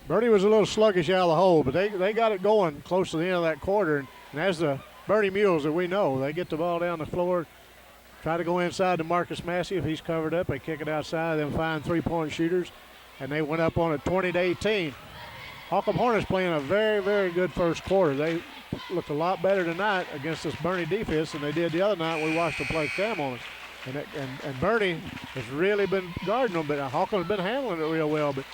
[SPEAKER 2] Bernie was a little sluggish out of the hole, but they got it going close to the end of that quarter. And as the Bernie Mules that we know, they get the ball down the floor, try to go inside to Marcus Massey. If he's covered up, they kick it outside, then find three-point shooters, and they went up on it 20-18. Holcomb Hornets playing a very, very good first quarter. They looked a lot better tonight against this Bernie defense than they did the other night. We watched them play Cam on us. And Bernie has really been guarding them, but Holcomb's been handling it real well. But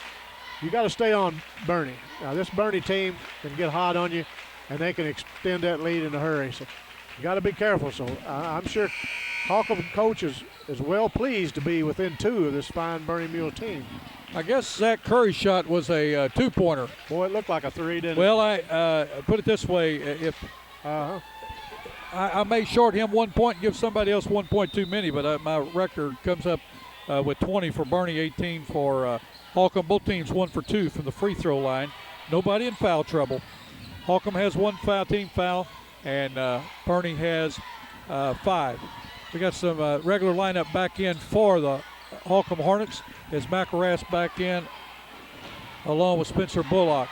[SPEAKER 2] You got to stay on Bernie. Now, this Bernie team can get hot on you, and they can extend that lead in a hurry. So you got to be careful. So I'm sure Holcomb coach is well pleased to be within 2 of this fine Bernie Mule team.
[SPEAKER 1] I guess Zach Curry's shot was a 2-pointer.
[SPEAKER 2] Boy, it looked like a 3, didn't
[SPEAKER 1] Well, I put it this way: if I may short him 1 point, and give somebody else 1 point too many, but my record comes up with 20 for Bernie, 18 for Holcomb. Both teams 1 for 2 from the free throw line. Nobody in foul trouble. Holcomb has 1 team foul, and Bernie has 5. We got some regular lineup back in for the Holcomb Hornets as McElrath's back in along with Spencer Bullock.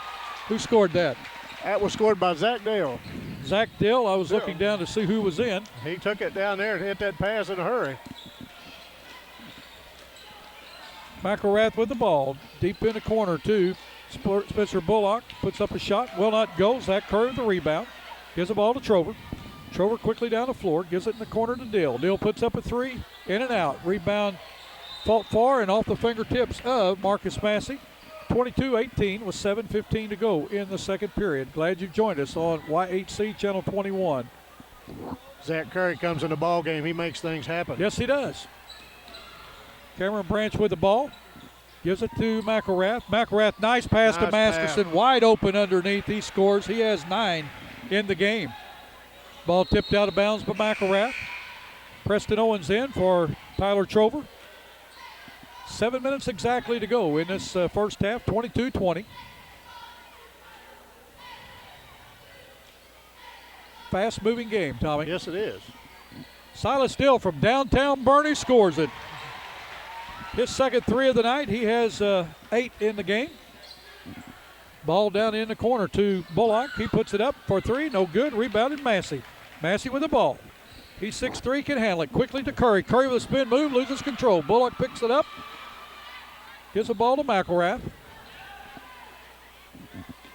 [SPEAKER 1] Who scored that?
[SPEAKER 2] That was scored by Zach Dale.
[SPEAKER 1] Zach Dale. I was looking down to see who was in.
[SPEAKER 2] He took it down there and hit that pass in a hurry.
[SPEAKER 1] McElrath with the ball. Deep in the corner, too. Spencer Bullock puts up a shot. Will not go. Zach Curry with the rebound. Gives the ball to Trover. Trover quickly down the floor. Gives it in the corner to Dill. Dill puts up a 3. In and out. Rebound fought far and off the fingertips of Marcus Massey. 22-18 with 7:15 to go in the second period. Glad you joined us on YHC Channel 21.
[SPEAKER 2] Zach Curry comes in the ball game. He makes things happen.
[SPEAKER 1] Yes, he does. Cameron Branch with the ball. Gives it to McElrath. McElrath, nice pass to Masterson. Wide open underneath. He scores. He has 9 in the game. Ball tipped out of bounds by McElrath. Preston Owens in for Tyler Trover. 7 minutes exactly to go in this first half, 22-20. Fast-moving game, Tommy.
[SPEAKER 2] Yes, it is.
[SPEAKER 1] Silas Dill from downtown Bernie scores it. His second 3 of the night. He has 8 in the game. Ball down in the corner to Bullock. He puts it up for 3. No good. Rebounded Massey. Massey with the ball. He's 6'3", can handle it. Quickly to Curry. Curry with a spin move, loses control. Bullock picks it up. Gives the ball to McElrath.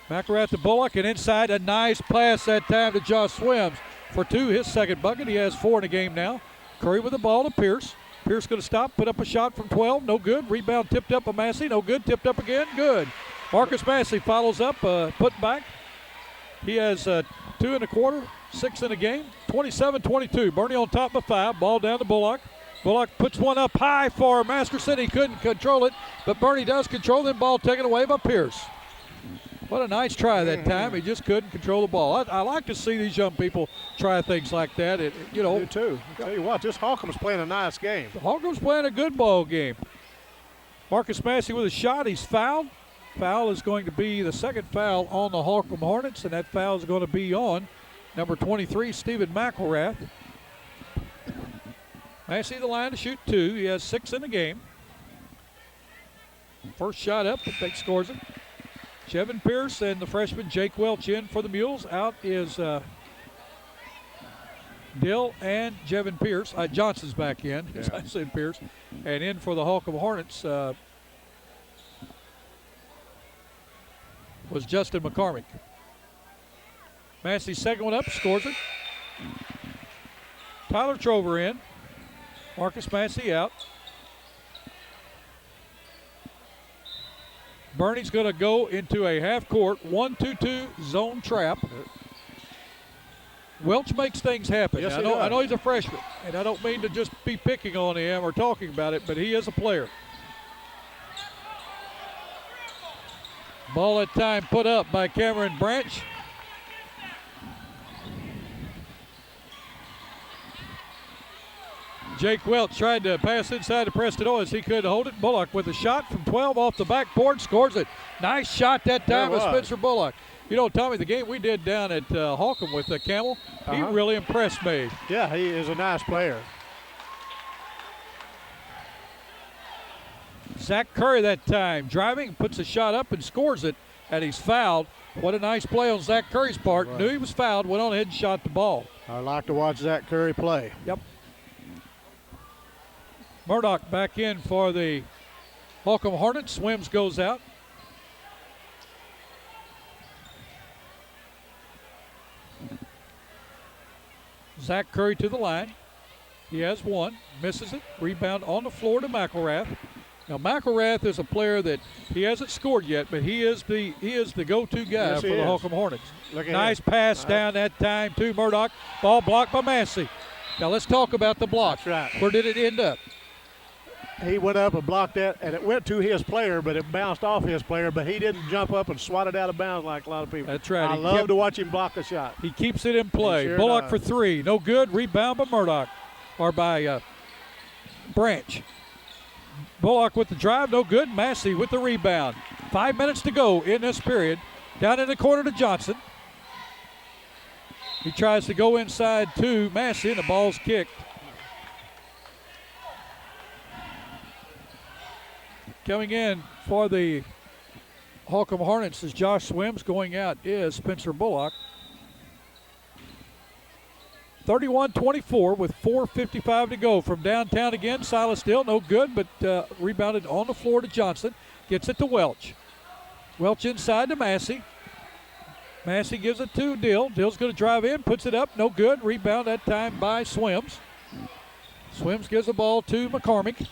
[SPEAKER 1] McElrath to Bullock, and inside a nice pass that time to Josh Swims for 2, his second bucket. He has 4 in the game now. Curry with the ball to Pierce. Pierce going to stop, put up a shot from 12, no good. Rebound tipped up by Massey, no good. Tipped up again, good. Marcus Massey follows up, put back. He has 2 in the quarter, 6 in the game. 27-22. Bernie on top of 5. Ball down to Bullock. Bullock puts one up high for Masterson. He couldn't control it, but Bernie does control it. Ball taken away by Pierce. What a nice try that time. He just couldn't control the ball. I like to see these young people try things like that.
[SPEAKER 2] I do too. I'll tell you what, this Holcomb's playing a nice game.
[SPEAKER 1] Holcomb's playing a good ball game. Marcus Massey with a shot. He's fouled. Foul is going to be the second foul on the Holcomb Hornets, and that foul is going to be on number 23, Stephen McElrath. Massey the line to shoot 2. He has 6 in the game. First shot up, the fake scores it. Chevin Pierce and the freshman Jake Welch in for the Mules. Out is Dill and Jevin Pierce. Johnson's back in, as I said Pierce. And in for the Holcomb Hornets was Justin McCormick. Massey's second one up, scores it. Tyler Trover in. Marcus Massey out. Bernie's going to go into a half-court 1-2-2 zone trap. Welch makes things happen.
[SPEAKER 2] Yes,
[SPEAKER 1] I know he's a freshman, and I don't mean to just be picking on him or talking about it, but he is a player. Ball at time put up by Cameron Branch. Jake Welch tried to pass inside to Preston Owens. He couldn't hold it. Bullock with a shot from 12 off the backboard, scores it. Nice shot that time with Spencer Bullock. You know, Tommy, the game we did down at Holcomb with Camel, he really impressed me.
[SPEAKER 2] Yeah, he is a nice player.
[SPEAKER 1] Zach Curry that time driving, puts a shot up and scores it, and he's fouled. What a nice play on Zach Curry's part. Right. Knew he was fouled, went on ahead and shot the ball.
[SPEAKER 2] I like to watch Zach Curry play.
[SPEAKER 1] Yep. Murdoch back in for the Holcomb Hornets. Swims goes out. Zach Curry to the line. He has 1. Misses it. Rebound on the floor to McElrath. Now McElrath is a player that he hasn't scored yet, but he is the go-to guy
[SPEAKER 2] Yes,
[SPEAKER 1] for
[SPEAKER 2] he
[SPEAKER 1] the
[SPEAKER 2] is.
[SPEAKER 1] Holcomb Hornets.
[SPEAKER 2] Look at
[SPEAKER 1] Nice
[SPEAKER 2] him.
[SPEAKER 1] pass down that time to Murdoch. Ball blocked by Massey. Now let's talk about the block.
[SPEAKER 2] That's right.
[SPEAKER 1] Where did it end up?
[SPEAKER 2] He went up and blocked that, and it went to his player, but it bounced off his player, but he didn't jump up and swat it out of bounds like a lot of people.
[SPEAKER 1] That's right.
[SPEAKER 2] I love to watch him block a shot.
[SPEAKER 1] He keeps it in play.
[SPEAKER 2] Sure
[SPEAKER 1] Bullock
[SPEAKER 2] does.
[SPEAKER 1] for three. No good. Rebound by Murdoch. Or by Branch. Bullock with the drive. No good. Massey with the rebound. 5 minutes to go in this period. Down in the corner to Johnson. He tries to go inside to Massey, and the ball's kicked. Coming in for the Holcomb Hornets is Josh Swims. Going out is Spencer Bullock. 31-24 with 4:55 to go from downtown again. Silas Dill, no good, but rebounded on the floor to Johnson. Gets it to Welch. Welch inside to Massey. Massey gives it to Dill. Dill's going to drive in, puts it up, no good. Rebound that time by Swims. Swims gives the ball to McCormick.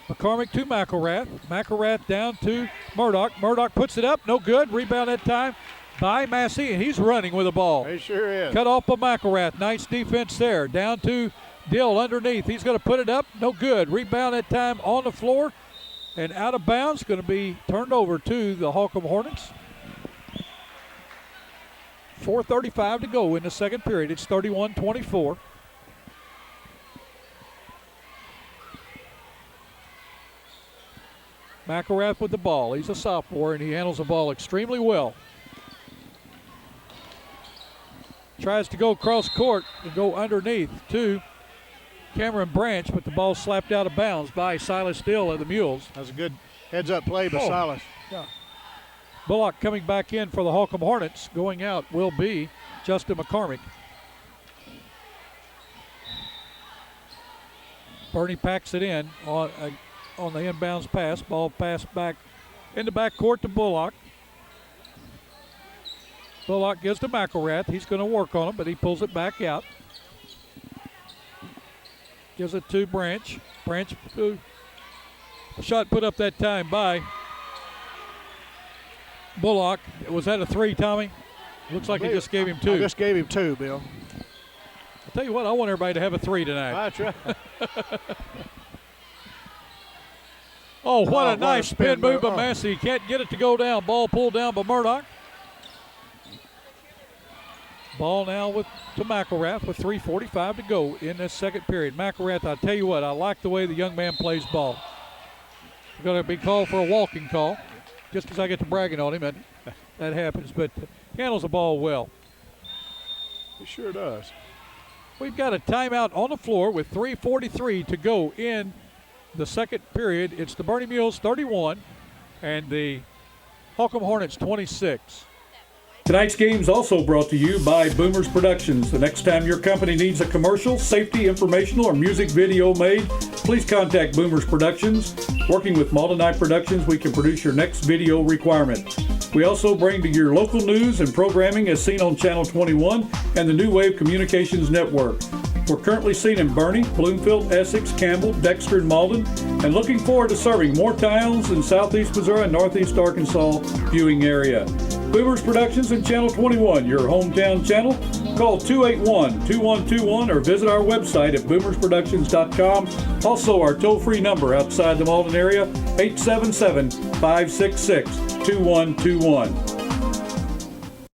[SPEAKER 1] McCormick to McElrath. McElrath down to Murdoch. Murdoch puts it up, no good. Rebound that time by Massey, and he's running with the ball.
[SPEAKER 2] He sure is.
[SPEAKER 1] Cut off by McElrath. Nice defense there. Down to Dill underneath. He's going to put it up. No good. Rebound that time on the floor and out of bounds. Going to be turned over to the Holcomb Hornets. 4:35 to go in the second period. It's 31-24. McElrath with the ball. He's a sophomore, and he handles the ball extremely well. Tries to go cross court and go underneath to Cameron Branch, but the ball slapped out of bounds by Silas Dill of the Mules.
[SPEAKER 2] That's a good heads-up play by Silas.
[SPEAKER 1] Yeah. Bullock coming back in for the Holcomb Hornets. Going out will be Justin McCormick. Bernie packs it in on the inbounds pass. Ball passed back in the backcourt to Bullock. Bullock gives to McElrath. He's going to work on him, but he pulls it back out. Gives it to Branch. Branch, shot put up that time by Bullock. Was that a three, Tommy? Looks like he just gave him two.
[SPEAKER 2] I just gave him two, Bill.
[SPEAKER 1] I'll tell you what, I want everybody to have a three tonight.
[SPEAKER 2] That's right.
[SPEAKER 1] Oh, what a nice spin move by
[SPEAKER 2] Oh.
[SPEAKER 1] Massey. Can't get it to go down. Ball pulled down by Murdoch. Ball now to McElrath with 3:45 to go in this second period. McElrath, I tell you what, I like the way the young man plays ball. He's going to be called for a walking call, just as I get to bragging on him, and that happens. But handles the ball well.
[SPEAKER 2] He sure does.
[SPEAKER 1] We've got a timeout on the floor with 3:43 to go in the second period. It's the Bernie Mules 31 and the Holcomb Hornets 26.
[SPEAKER 11] Tonight's game is also brought to you by Boomers Productions. The next time your company needs a commercial, safety, informational, or music video made, please contact Boomers Productions. Working with Malta Night Productions, we can produce your next video requirement. We also bring to your local news and programming as seen on Channel 21 and the New Wave Communications Network. We're currently seen in Bernie, Bloomfield, Essex, Campbell, Dexter, and Malden, and looking forward to serving more towns in southeast Missouri and northeast Arkansas viewing area. Boomers Productions and Channel 21, your hometown channel. Call 281-2121 or visit our website at boomersproductions.com. Also, our toll-free number outside the Malden area, 877-566-2121.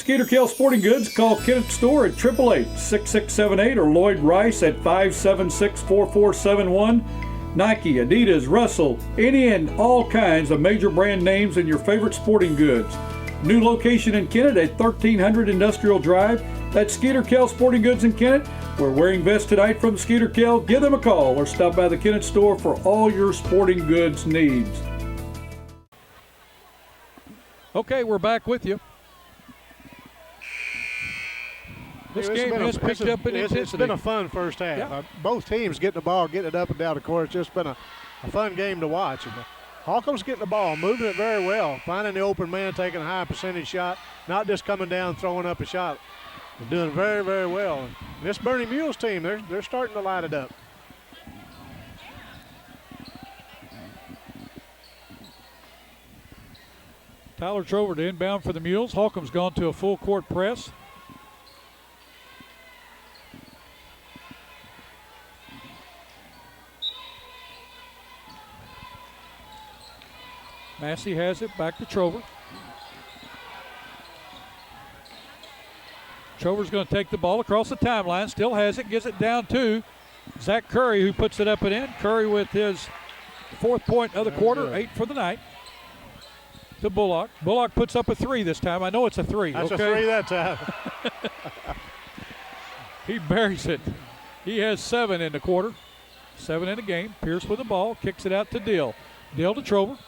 [SPEAKER 11] Skeeter Kell Sporting Goods. Call Kenneth Store at 888-6678 or Lloyd Rice at 576-4471. Nike, Adidas, Russell, any and all kinds of major brand names and your favorite sporting goods. New location in Kennett at 1300 Industrial Drive. That's Skeeter Kell Sporting Goods in Kennett. We're wearing vests tonight from Skeeter Kell. Give them a call or stop by the Kennett store for all your sporting goods needs.
[SPEAKER 1] Okay, we're back with you. This game has picked up in intensity.
[SPEAKER 2] It's been a fun first half.
[SPEAKER 1] Yeah.
[SPEAKER 2] Both teams getting the ball, getting it up and down the court. It's just been a fun game to watch. And Holcomb's getting the ball, moving it very well, finding the open man, taking a high percentage shot, not just coming down throwing up a shot. They're doing very, very well. And this Bernie Mules team, they're starting to light it up.
[SPEAKER 1] Tyler Trover to inbound for the Mules. Holcomb's gone to a full court press. Massey has it, back to Trover. Trover's going to take the ball across the timeline, still has it, gives it down to Zach Curry, who puts it up and in. Curry with his 4th point of the quarter, 8 for the night. To Bullock. Bullock puts up a 3 this time. I know it's a 3.
[SPEAKER 2] That's
[SPEAKER 1] okay?
[SPEAKER 2] a 3 that time.
[SPEAKER 1] He buries it. He has 7 in the quarter, 7 in the game. Pierce with the ball, kicks it out to Dill. Dill to Trover,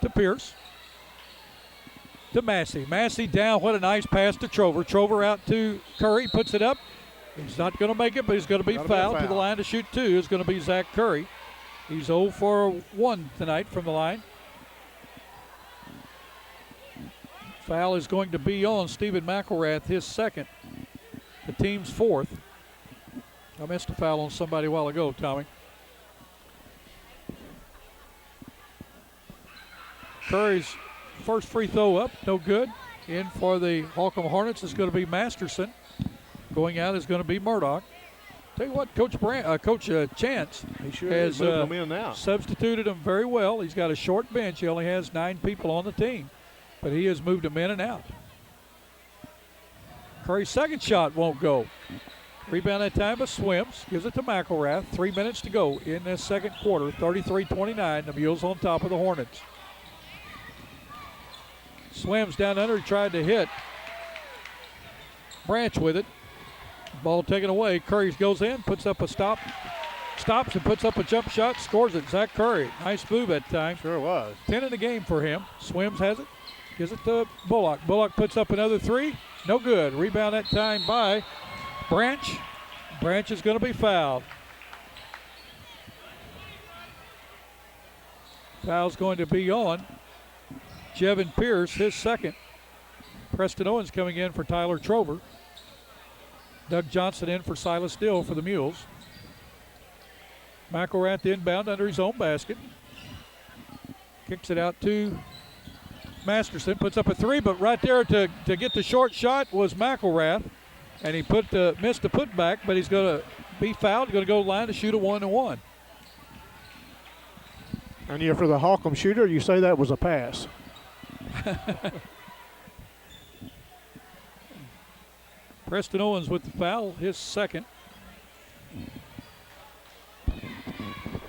[SPEAKER 1] to Pierce, to Massey. Massey down. What a nice pass to Trover. Trover out to Curry, puts it up. He's not going to make it, but he's going to be fouled. To the line to shoot 2 is going to be Zach Curry. He's 0 for 1 tonight from the line. Foul is going to be on Stephen McElrath, his 2nd. The team's 4th. I missed a foul on somebody a while ago, Tommy. Curry's first free throw up, no good. In for the Holcomb Hornets is going to be Masterson. Going out is going to be Murdoch. Tell you what, Coach Chance has substituted him very well. He's got a short bench. He only has 9 people on the team, but he has moved them in and out. Curry's second shot won't go. Rebound that time, but Swims gives it to McElrath. 3 minutes to go in this second quarter. 33-29. The Mules on top of the Hornets. Swims down under. He tried to hit Branch with it. Ball taken away. Curry goes in, puts up a stops and puts up a jump shot, scores it. Zach Curry. Nice move that time.
[SPEAKER 2] Sure was.
[SPEAKER 1] 10 in the game for him. Swims has it. Gives it to Bullock. Bullock puts up another 3. No good. Rebound that time by Branch. Branch is going to be fouled. Foul's going to be on Jevin Pierce, his 2nd. Preston Owens coming in for Tyler Trover. Doug Johnson in for Silas Dill for the Mules. McElrath inbound under his own basket. Kicks it out to Masterson. Puts up a 3, but right there to get the short shot was McElrath. And he missed the putback, but he's going to be fouled. Going to go to the line to shoot a 1-1.
[SPEAKER 2] And you're for the Holcomb shooter, you say that was a pass.
[SPEAKER 1] Preston Owens with the foul, his 2nd.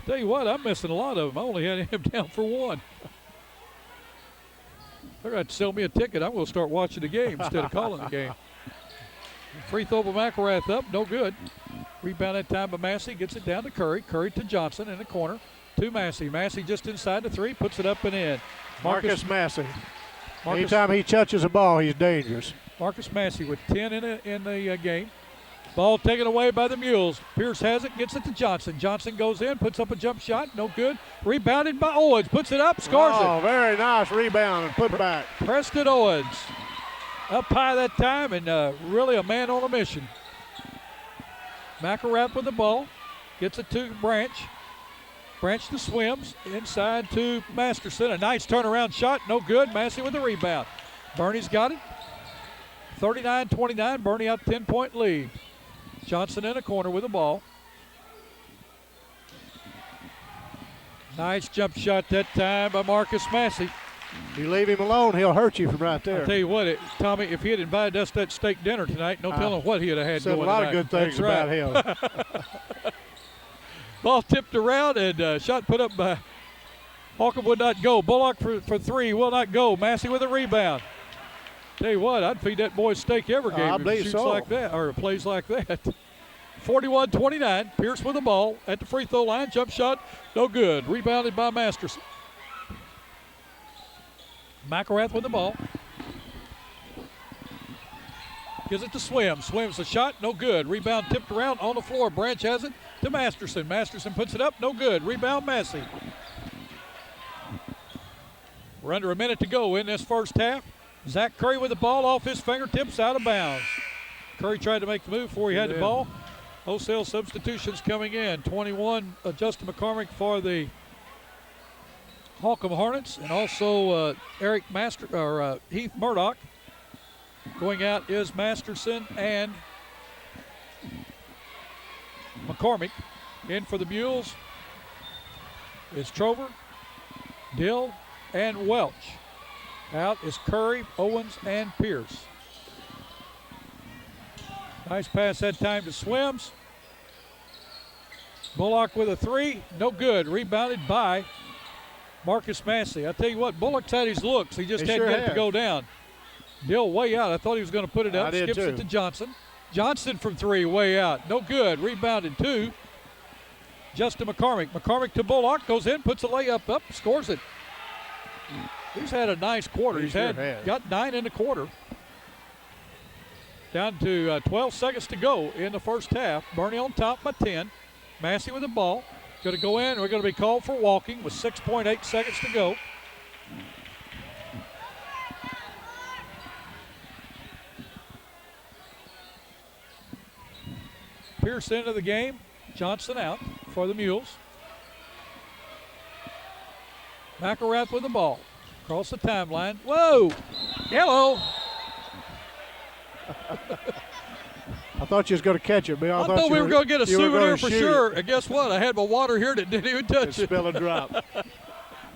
[SPEAKER 1] Tell you what, I'm missing a lot of them. I only had him down for 1. They're going to sell me a ticket. I'm going to start watching the game instead of calling the game. Free throw by McElrath up, no good. Rebound that time by Massey, gets it down to Curry. Curry to Johnson in the corner to Massey. Massey just inside the 3, puts it up and in.
[SPEAKER 2] Marcus Massey. Anytime he touches a ball, he's dangerous.
[SPEAKER 1] Marcus Massey with 10 in the game. Ball taken away by the Mules. Pierce has it, gets it to Johnson. Johnson goes in, puts up a jump shot, no good. Rebounded by Owens, puts it up, scores it.
[SPEAKER 2] Oh, very nice rebound and put back.
[SPEAKER 1] Preston Owens up high that time and really a man on a mission. McElrath with the ball, gets it to Branch. Branch to Swims, inside to Masterson. A nice turnaround shot, no good. Massey with the rebound. Bernie's got it. 39-29, Bernie out 10-point lead. Johnson in a corner with the ball. Nice jump shot that time by Marcus Massey.
[SPEAKER 2] You leave him alone, he'll hurt you from right there.
[SPEAKER 1] I'll tell you what, Tommy, if he had invited us to that steak dinner tonight, no telling what he'd have had
[SPEAKER 2] said
[SPEAKER 1] going
[SPEAKER 2] a lot
[SPEAKER 1] tonight.
[SPEAKER 2] of good things about him.
[SPEAKER 1] Ball tipped around and shot put up by Holcomb would not go. Bullock for 3 will not go. Massey with a rebound. Tell you what, I'd feed that boy steak every game if he shoots like that or plays like that. 41-29. Pierce with the ball at the free throw line. Jump shot, no good. Rebounded by Masterson. McElrath with the ball. Gives it to Swims. Swims a shot, no good. Rebound tipped around on the floor. Branch has it to Masterson. Masterson puts it up, no good. Rebound Massey. We're under a minute to go in this first half. Zach Curry with the ball off his fingertips, out of bounds. Curry tried to make the move before he had the ball. Wholesale substitutions coming in. 21, Justin McCormick for the Holcomb Hornets, and also Heath Murdoch. Going out is Masterson and McCormick. In for the Mules is Trover, Dill, and Welch. Out is Curry, Owens, and Pierce. Nice pass that time to Swims. Bullock with a three, no good. Rebounded by Marcus Massey. I tell you what, Bullock's had his looks. He just hadn't got it to go down. Dill way out. I thought he was going to put it up. Skips it to Johnson. Johnson from three, way out. No good. Rebounded two. Justin McCormick. McCormick to Bullock. Goes in, puts a layup up, scores it. He's had a nice quarter. He's got 9 in the quarter. Down to 12 seconds to go in the first half. Bernie on top by 10. Massey with the ball. Going to go in. We're going to be called for walking with 6.8 seconds to go. Pierce into the game. Johnson out for the Mules. McElrath with the ball. Across the timeline. Whoa! Hello!
[SPEAKER 2] I thought you was going to catch it, Bill.
[SPEAKER 1] I thought we were going to get a souvenir for sure. And guess what? I had my water here that didn't even touch it.
[SPEAKER 2] Spill a drop.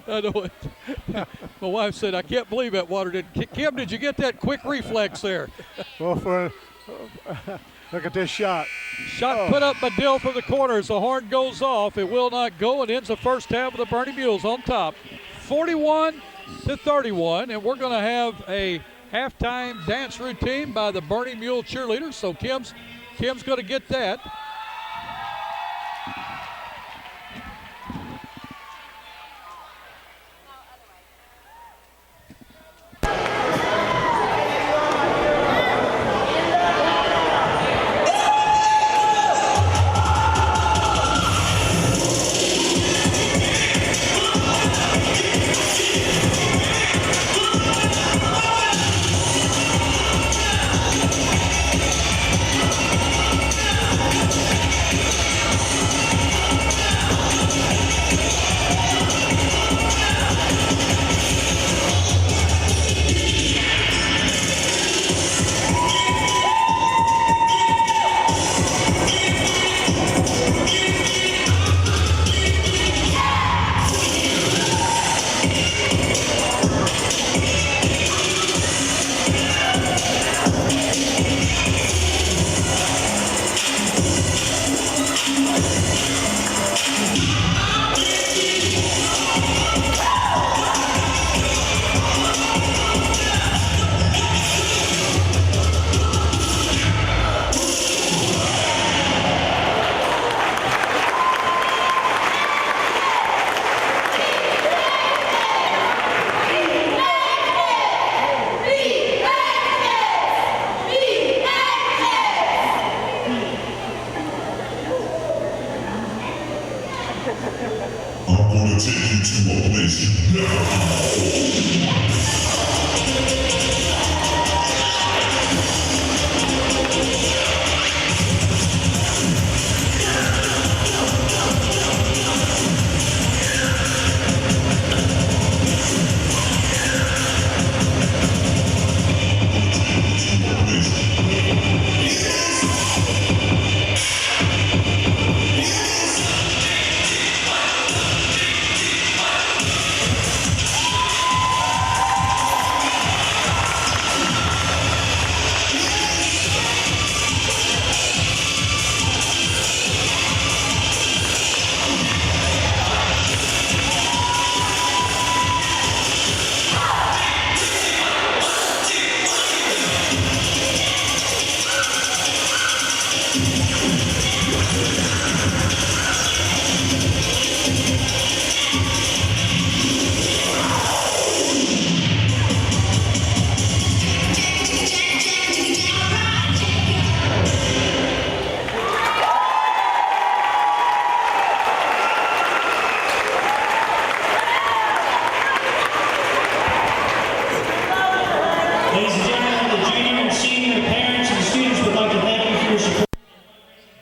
[SPEAKER 1] I know it. My wife said, I can't believe that water didn't. Kim, did you get that quick reflex there?
[SPEAKER 2] Well, look at this shot.
[SPEAKER 1] Shot put up by Dill from the corner as the horn goes off. It will not go. It ends the first half with the Bernie Mules on top. 41-31, and we're going to have a halftime dance routine by the Bernie Mule cheerleaders. So Kim's going to get that.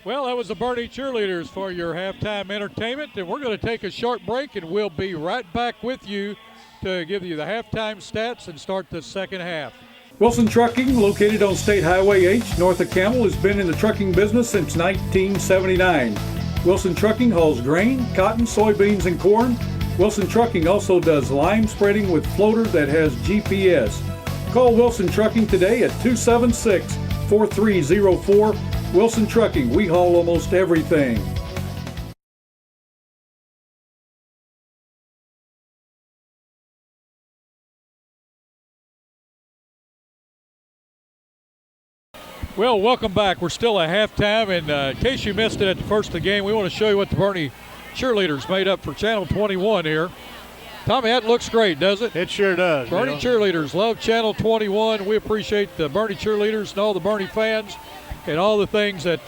[SPEAKER 1] Well, that was the Bernie cheerleaders for your halftime entertainment, and we're going to take a short break, and we'll be right back with you to give you the halftime stats and start the second half.
[SPEAKER 11] Wilson Trucking, located on State Highway H north of Camel, has been in the trucking business since 1979. Wilson Trucking hauls grain, cotton, soybeans, and corn. Wilson Trucking also does lime spreading with floater that has GPS. Call Wilson Trucking today at 276-4304. Wilson Trucking, we haul almost everything.
[SPEAKER 1] Well, welcome back. We're still at halftime, and in case you missed it at the first of the game, we want to show you what the Bernie cheerleaders made up for Channel 21 here. Tommy, that looks great, does it?
[SPEAKER 2] It sure does.
[SPEAKER 1] Bernie cheerleaders love Channel 21. We appreciate the Bernie cheerleaders and all the Bernie fans and all the things that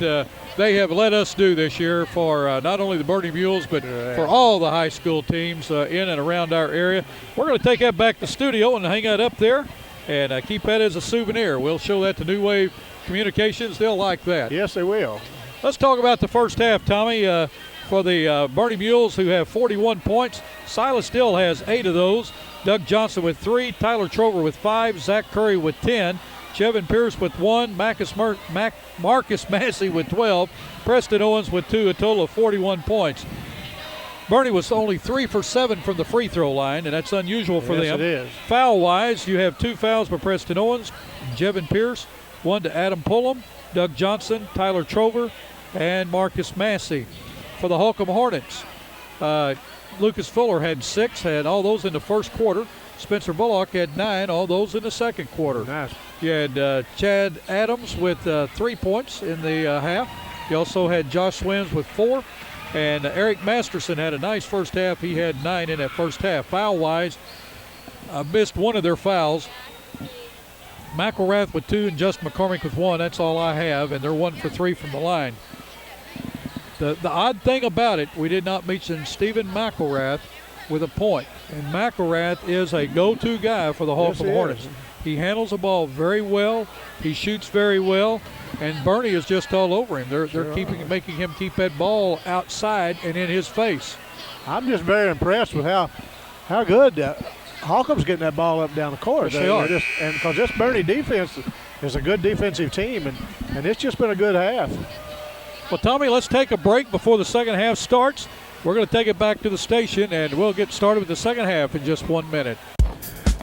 [SPEAKER 1] they have let us do this year for not only the Bernie Mules, but for all the high school teams in and around our area. We're going to take that back to the studio and hang that up there and keep that as a souvenir. We'll show that to New Wave Communications. They'll like that.
[SPEAKER 2] Yes, they will.
[SPEAKER 1] Let's talk about the first half, Tommy. For the Bernie Mules, who have 41 points, Silas Still has 8 of those. Doug Johnson with 3, Tyler Trover with 5, Zach Curry with 10, Chevin Pierce with 1, Marcus Massey with 12, Preston Owens with 2, a total of 41 points. Bernie was only 3 for 7 from the free throw line, and that's unusual for them.
[SPEAKER 2] Yes, it is.
[SPEAKER 1] Foul-wise, you have 2 fouls by Preston Owens, Jevin Pierce, 1 to Adam Pullum, Doug Johnson, Tyler Trover, and Marcus Massey. For the Holcomb Hornets, Lucas Fuller had 6, had all those in the first quarter. Spencer Bullock had 9, all those in the second quarter.
[SPEAKER 2] Nice.
[SPEAKER 1] You had Chad Adams with 3 points in the half. You also had Josh Swims with 4. And Eric Masterson had a nice first half. He had 9 in that first half. Foul-wise, missed one of their fouls. McElrath with 2 and Justin McCormick with 1. That's all I have, and they're 1 for 3 from the line. The odd thing about it, we did not mention Stephen McElrath with a point. And McElrath is a go-to guy for the Holcomb Hornets. He handles the ball very well. He shoots very well. And Bernie is just all over him. They're making him keep that ball outside and in his face.
[SPEAKER 2] I'm just very impressed with how good Holcomb's getting that ball up and down the court.
[SPEAKER 1] Yes, they are.
[SPEAKER 2] And because this Bernie defense is a good defensive team, and it's just been a good half.
[SPEAKER 1] Well, Tommy, let's take a break before the second half starts. We're going to take it back to the station, and we'll get started with the second half in just 1 minute.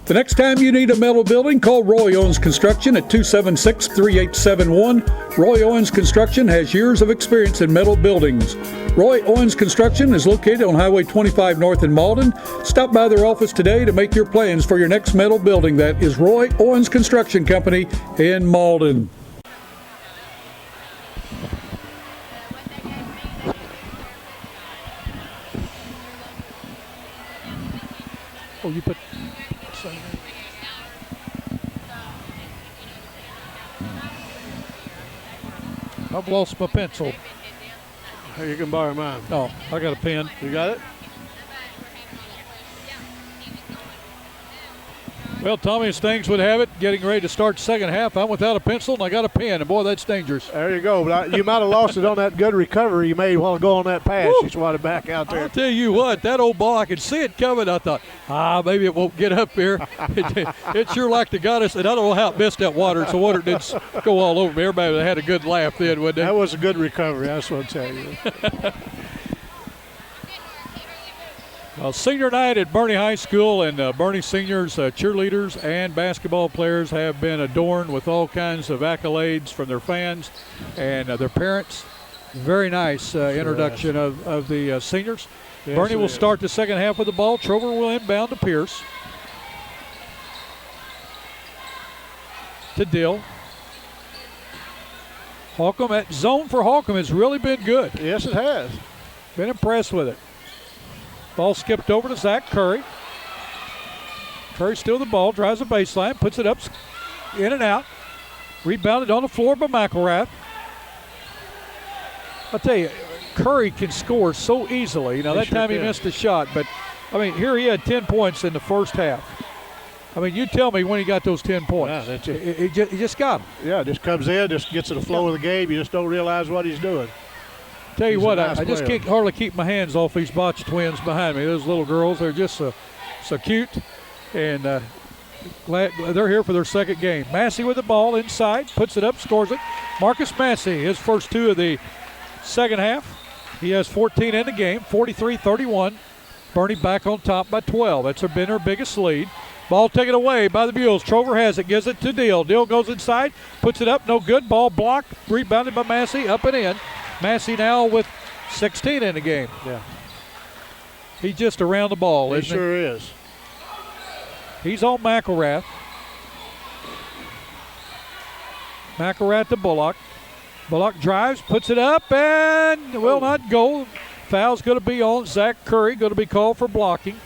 [SPEAKER 11] The next time you need a metal building, call Roy Owens Construction at 276-3871. Roy Owens Construction has years of experience in metal buildings. Roy Owens Construction is located on Highway 25 North in Malden. Stop by their office today to make your plans for your next metal building. That is Roy Owens Construction Company in Malden.
[SPEAKER 1] Oh, you put... I've lost my pencil.
[SPEAKER 2] You can borrow mine.
[SPEAKER 1] Oh, I got a pen.
[SPEAKER 2] You got it?
[SPEAKER 1] Well, Tommy, as things would have it, getting ready to start the second half, I'm without a pencil and I got a pen, and boy, that's dangerous.
[SPEAKER 2] There you go. But you might have lost it on that good recovery you made while go on that pass.
[SPEAKER 1] Woo!
[SPEAKER 2] You swatted back out there.
[SPEAKER 1] I'll tell you what, that old ball, I could see it coming. I thought, maybe it won't get up here. It sure like the goddess, and I don't know how it missed that water. So water didn't go all over me. Everybody had a good laugh then, wouldn't they?
[SPEAKER 2] That was a good recovery, that's what I'll tell you.
[SPEAKER 1] Well, senior night at Bernie High School, and Bernie seniors, cheerleaders, and basketball players have been adorned with all kinds of accolades from their fans and their parents. Very nice introduction of the seniors. Yes, Bernie will start the second half with the ball. Trover will inbound to Pierce. To Dill. Holcomb at zone for Holcomb has really been good.
[SPEAKER 2] Yes, it has.
[SPEAKER 1] Been impressed with it. Ball skipped over to Zach Curry. Curry still the ball, drives the baseline, puts it up, in and out. Rebounded on the floor by McElrath. I'll tell you, Curry can score so easily. Now, that time he missed a shot, but, I mean, here he had 10 points in the first half. I mean, you tell me when he got those 10 points.
[SPEAKER 2] Yeah,
[SPEAKER 1] he just got them.
[SPEAKER 2] Yeah, just comes in, just gets to the flow of the game. You just don't realize what he's doing.
[SPEAKER 1] Tell you
[SPEAKER 2] He's
[SPEAKER 1] what,
[SPEAKER 2] a nice
[SPEAKER 1] I just
[SPEAKER 2] player.
[SPEAKER 1] can't hardly keep my hands off these Botch twins behind me. Those little girls, they're just so cute. And glad they're here for their second game. Massey with the ball inside, puts it up, scores it. Marcus Massey, his first 2 of the second half. He has 14 in the game, 43-31. Bernie back on top by 12. That's been her biggest lead. Ball taken away by the Mules. Trover has it, gives it to Deal. Deal goes inside, puts it up, no good. Ball blocked, rebounded by Massey, up and in. Massey now with 16 in the game.
[SPEAKER 2] Yeah.
[SPEAKER 1] He's just around the ball,
[SPEAKER 2] He
[SPEAKER 1] isn't
[SPEAKER 2] sure is.
[SPEAKER 1] He's on McElrath. McElrath to Bullock. Bullock drives, puts it up, and will not go. Foul's going to be on Zach Curry, going to be called for blocking.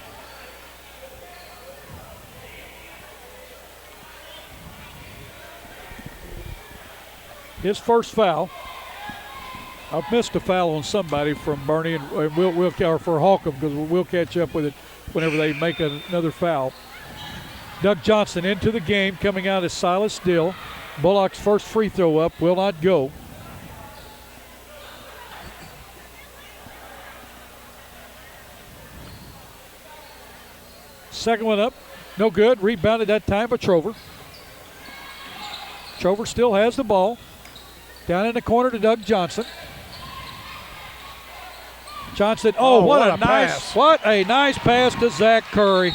[SPEAKER 1] His first foul. I've missed a foul on somebody from Bernie, and we'll or for Holcomb, because we'll catch up with it whenever they make another foul. Doug Johnson into the game, coming out as Silas Dill. Bullock's first free throw up will not go. Second one up, no good. Rebounded that time by Trover. Trover still has the ball. Down in the corner to Doug Johnson. Johnson, what a nice pass to Zach Curry.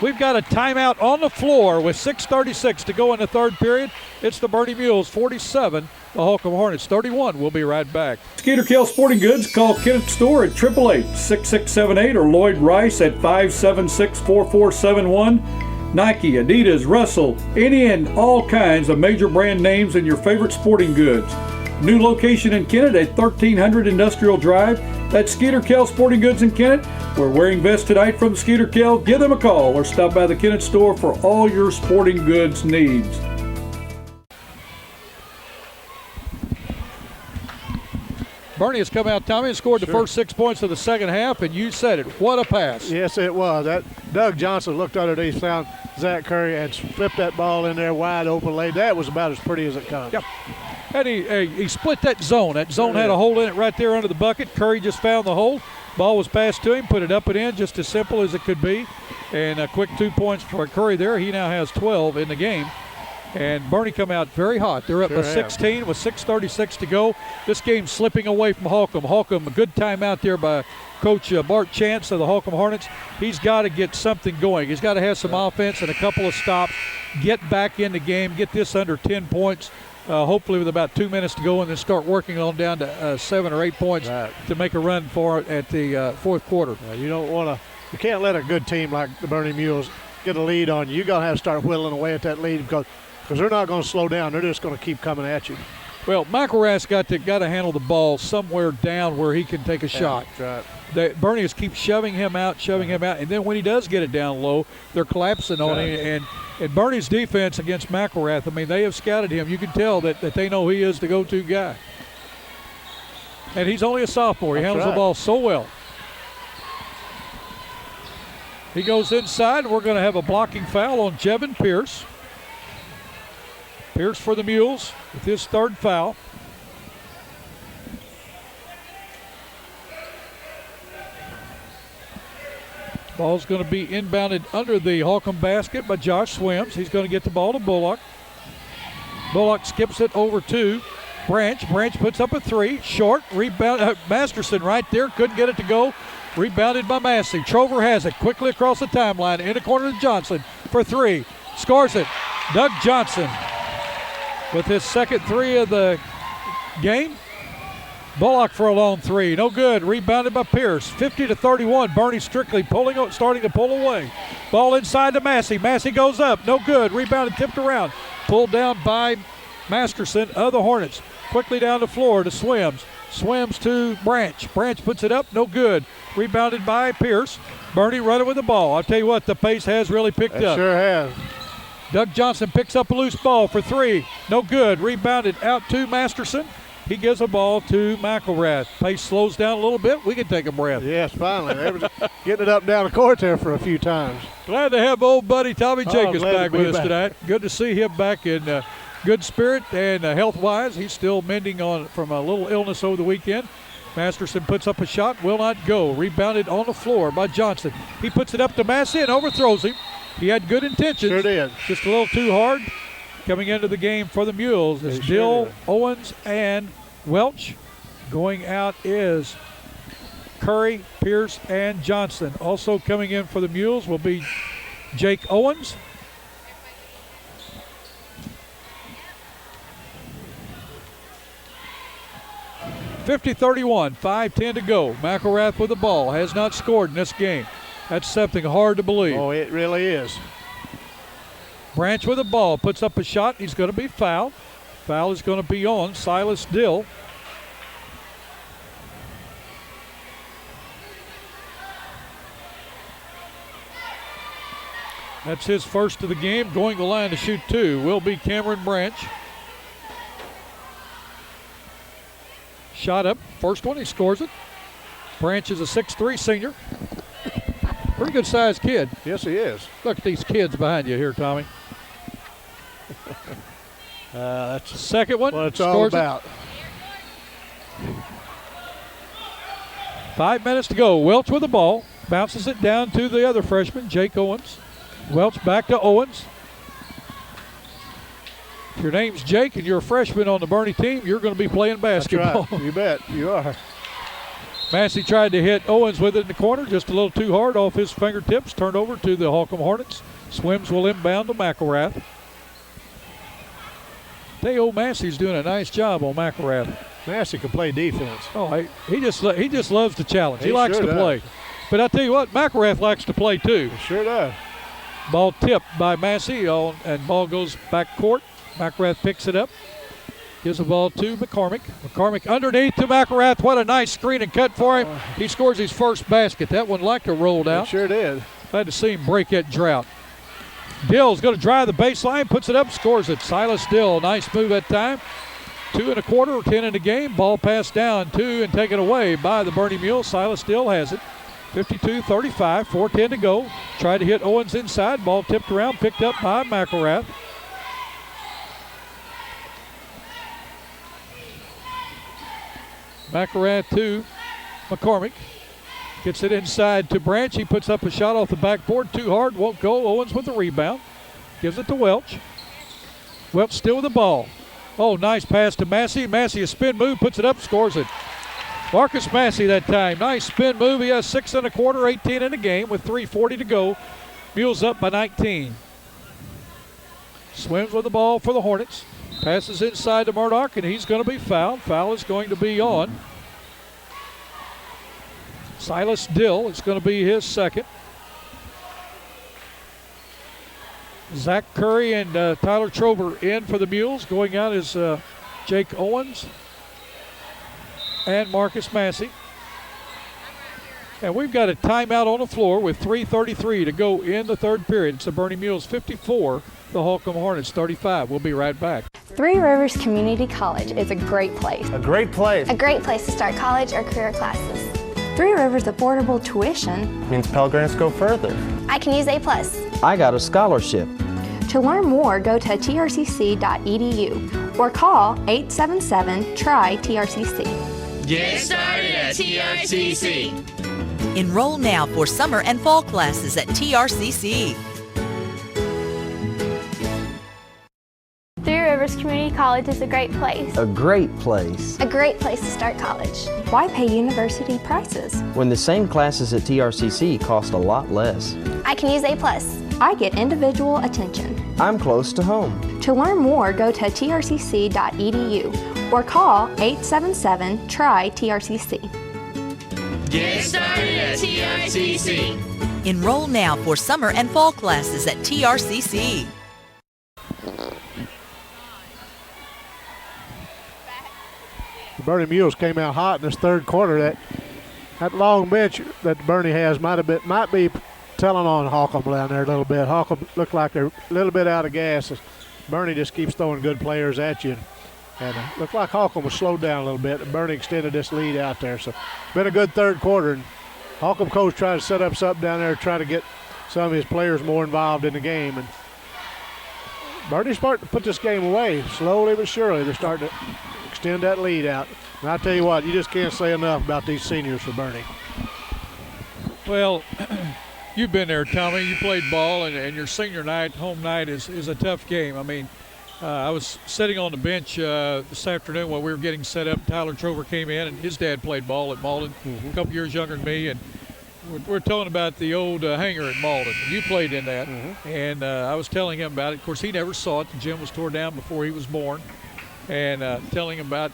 [SPEAKER 1] We've got a timeout on the floor with 6:36 to go in the third period. It's the Bernie Mules 47, the Holcomb Hornets 31. We'll be right back.
[SPEAKER 11] Skeeter Kell Sporting Goods. Call Kenneth Store at 888-6678 or Lloyd Rice at 576-4471. Nike, Adidas, Russell, any and all kinds of major brand names and your favorite sporting goods. New location in Kennett at 1300 Industrial Drive. That's Skeeter Kell Sporting Goods in Kennett. We're wearing vests tonight from Skeeter Kell. Give them a call or stop by the Kennett store for all your sporting goods needs.
[SPEAKER 1] Bernie has come out, Tommy, and scored the first 6 points of the second half, and you said it. What a pass.
[SPEAKER 2] Yes, it was. That Doug Johnson looked underneath, found Zach Curry, and flipped that ball in there wide open lane. That was about as pretty as it comes.
[SPEAKER 1] Yep. And he split that zone. That zone had a hole in it right there under the bucket. Curry just found the hole. Ball was passed to him, put it up and in, just as simple as it could be. And a quick 2 points for Curry there. He now has 12 in the game. And Bernie come out very hot. They're up by 16 with 6:36 to go. This game's slipping away from Holcomb. Holcomb, a good time out there by Coach Bart Chance of the Holcomb Hornets. He's got to get something going. He's got to have some offense and a couple of stops, get back in the game, get this under 10 points, hopefully with about 2 minutes to go, and then start working on down to 7 or 8 points to make a run for it at the fourth quarter.
[SPEAKER 2] You can't let a good team like the Bernie Mules get a lead on you. You're going to have to start whittling away at that lead because they're not going to slow down. They're just going to keep coming at you.
[SPEAKER 1] Well, McElrath's got to handle the ball somewhere down where he can take a shot.
[SPEAKER 2] That's right.
[SPEAKER 1] Bernie just keeps shoving him out, and then when he does get it down low, they're collapsing on him. And Bernie's defense against McElrath, I mean, they have scouted him. You can tell that they know he is the go-to guy. And he's only a sophomore. He handles the ball so well. He goes inside. We're going to have a blocking foul on Jevin Pierce. Pierce for the Mules with his third foul. Ball's going to be inbounded under the Holcomb basket by Josh Swims. He's going to get the ball to Bullock. Bullock skips it over to Branch. Branch puts up a three. Short. Rebound. Masterson right there. Couldn't get it to go. Rebounded by Massey. Trover has it quickly across the timeline. In the corner to Johnson for three. Scores it. Doug Johnson with his second three of the game. Bullock for a long three. No good. Rebounded by Pierce. 50-31. Bernie Strictly starting to pull away. Ball inside to Massey. Massey goes up. No good. Rebounded, tipped around. Pulled down by Masterson of the Hornets. Quickly down the floor to Swims. Swims to Branch. Branch puts it up. No good. Rebounded by Pierce. Bernie running with the ball. I'll tell you what, the pace has really picked up.
[SPEAKER 2] Sure has.
[SPEAKER 1] Doug Johnson picks up a loose ball for three. No good. Rebounded out to Masterson. He gives a ball to McElrath. Pace slows down a little bit. We can take a breath.
[SPEAKER 2] Yes, finally. They was getting it up and down the court there for a few times.
[SPEAKER 1] Glad to have old buddy Tommy Jacobs
[SPEAKER 2] glad
[SPEAKER 1] back
[SPEAKER 2] to be
[SPEAKER 1] with us
[SPEAKER 2] back.
[SPEAKER 1] tonight. Good to see him back in good spirit and health-wise. He's still mending on from a little illness over the weekend. Masterson puts up a shot, will not go. Rebounded on the floor by Johnson. He puts it up to Massey and overthrows him. He had good intentions.
[SPEAKER 2] Sure did.
[SPEAKER 1] Just a little too hard. Coming into the game for the Mules is Dill, Owens, and Welch. Going out is Curry, Pierce, and Johnson. Also coming in for the Mules will be Jake Owens. (50-31), 5:10 to go. McElrath with the ball. Has not scored in this game. That's something hard to believe.
[SPEAKER 2] Oh, it really is.
[SPEAKER 1] Branch with the ball. Puts up a shot. He's going to be fouled. Foul is going to be on Silas Dill. That's his first of the game. Going to the line to shoot two will be Cameron Branch. Shot up. First one, he scores it. Branch is a 6'3" senior. Pretty good sized kid.
[SPEAKER 2] Yes, he is.
[SPEAKER 1] Look at these kids behind you here, Tommy.
[SPEAKER 2] That's
[SPEAKER 1] second one.
[SPEAKER 2] what it's all about.
[SPEAKER 1] 5 minutes to go. Welch with the ball. Bounces it down to the other freshman, Jake Owens. Welch back to Owens. If your name's Jake and you're a freshman on the Bernie team, you're going to be playing basketball.
[SPEAKER 2] That's right. You bet. You are.
[SPEAKER 1] Massey tried to hit Owens with it in the corner, just a little too hard off his fingertips. Turned over to the Holcomb Hornets. Swims will inbound to McElrath. Old Massey's doing a nice job on McElrath.
[SPEAKER 2] Massey can play defense.
[SPEAKER 1] Oh, he just loves the challenge. He likes
[SPEAKER 2] sure
[SPEAKER 1] to
[SPEAKER 2] does.
[SPEAKER 1] play. But I tell you what, McElrath likes to play too.
[SPEAKER 2] He sure does.
[SPEAKER 1] Ball tipped by Massey, and ball goes back court. McElrath picks it up. Gives the ball to McCormick. McCormick underneath to McElrath. What a nice screen and cut for him. He scores his first basket. That one like to rolled out.
[SPEAKER 2] It sure did.
[SPEAKER 1] Glad to see him break that drought. Dill's going to drive the baseline, puts it up, scores it. Silas Dill, nice move that time. 2 1/4, 10 in the game. Ball passed down, 2 and taken away by the Bernie Mules. Silas Dill has it. 52-35, 4:10 to go. Tried to hit Owens inside. Ball tipped around, picked up by McElrath. McElrath to McCormick. Gets it inside to Branch. He puts up a shot off the backboard. Too hard, won't go. Owens with the rebound. Gives it to Welch. Welch still with the ball. Oh, nice pass to Massey. Massey, a spin move, puts it up, scores it. Marcus Massey that time. Nice spin move. He has 6 1/4, 18 in the game with 3:40 to go. Mules up by 19. Swims with the ball for the Hornets. Passes inside to Murdoch, and he's going to be fouled. Foul is going to be on Silas Dill. It's going to be his second. Zach Curry and Tyler Trover in for the Mules. Going out is Jake Owens and Marcus Massey. And we've got a timeout on the floor with 3:33 to go in the third period. It's the Bernie Mules 54, the Holcomb Hornets 35. We'll be right back.
[SPEAKER 7] Three Rivers Community College is a great place.
[SPEAKER 6] A great place.
[SPEAKER 7] A great place to start college or career classes. Three Rivers affordable tuition
[SPEAKER 6] Means Pell Grants go further.
[SPEAKER 7] I can use A+.
[SPEAKER 8] I got a scholarship.
[SPEAKER 7] To learn more, go to trcc.edu or call 877-TRY-TRCC.
[SPEAKER 9] Get started at TRCC.
[SPEAKER 10] Enroll now for summer and fall classes at TRCC.
[SPEAKER 7] Three Rivers Community College is a great place.
[SPEAKER 8] A great place.
[SPEAKER 7] A great place to start college. Why pay university prices?
[SPEAKER 8] When the same classes at TRCC cost a lot less.
[SPEAKER 7] I can use A+. I get individual attention.
[SPEAKER 8] I'm close to home.
[SPEAKER 7] To learn more, go to trcc.edu or call 877-TRY-TRCC.
[SPEAKER 9] Get started at TRCC.
[SPEAKER 10] Enroll now for summer and fall classes at TRCC.
[SPEAKER 2] The Bernie Mules came out hot in this third quarter. That long bench that Bernie has might be telling on Holcomb down there a little bit. Holcomb looked like they're a little bit out of gas. Bernie just keeps throwing good players at you. And looked like Holcomb was slowed down a little bit, and Bernie extended this lead out there. So been a good third quarter, and Holcomb coach trying to set up something down there, try to get some of his players more involved in the game. And Bernie's starting to put this game away slowly but surely. They're starting to extend that lead out. And I tell you what, you just can't say enough about these seniors for Bernie.
[SPEAKER 1] Well, you've been there, Tommy. You played ball, and your senior night, home night, is a tough game. I mean, I was sitting on the bench this afternoon while we were getting set up. Tyler Trover came in, and his dad played ball at Malden, a couple years younger than me. And we're talking about the old hangar at Malden. You played in that. And I was telling him about it. Of course, he never saw it. The gym was tore down before he was born. And telling him about,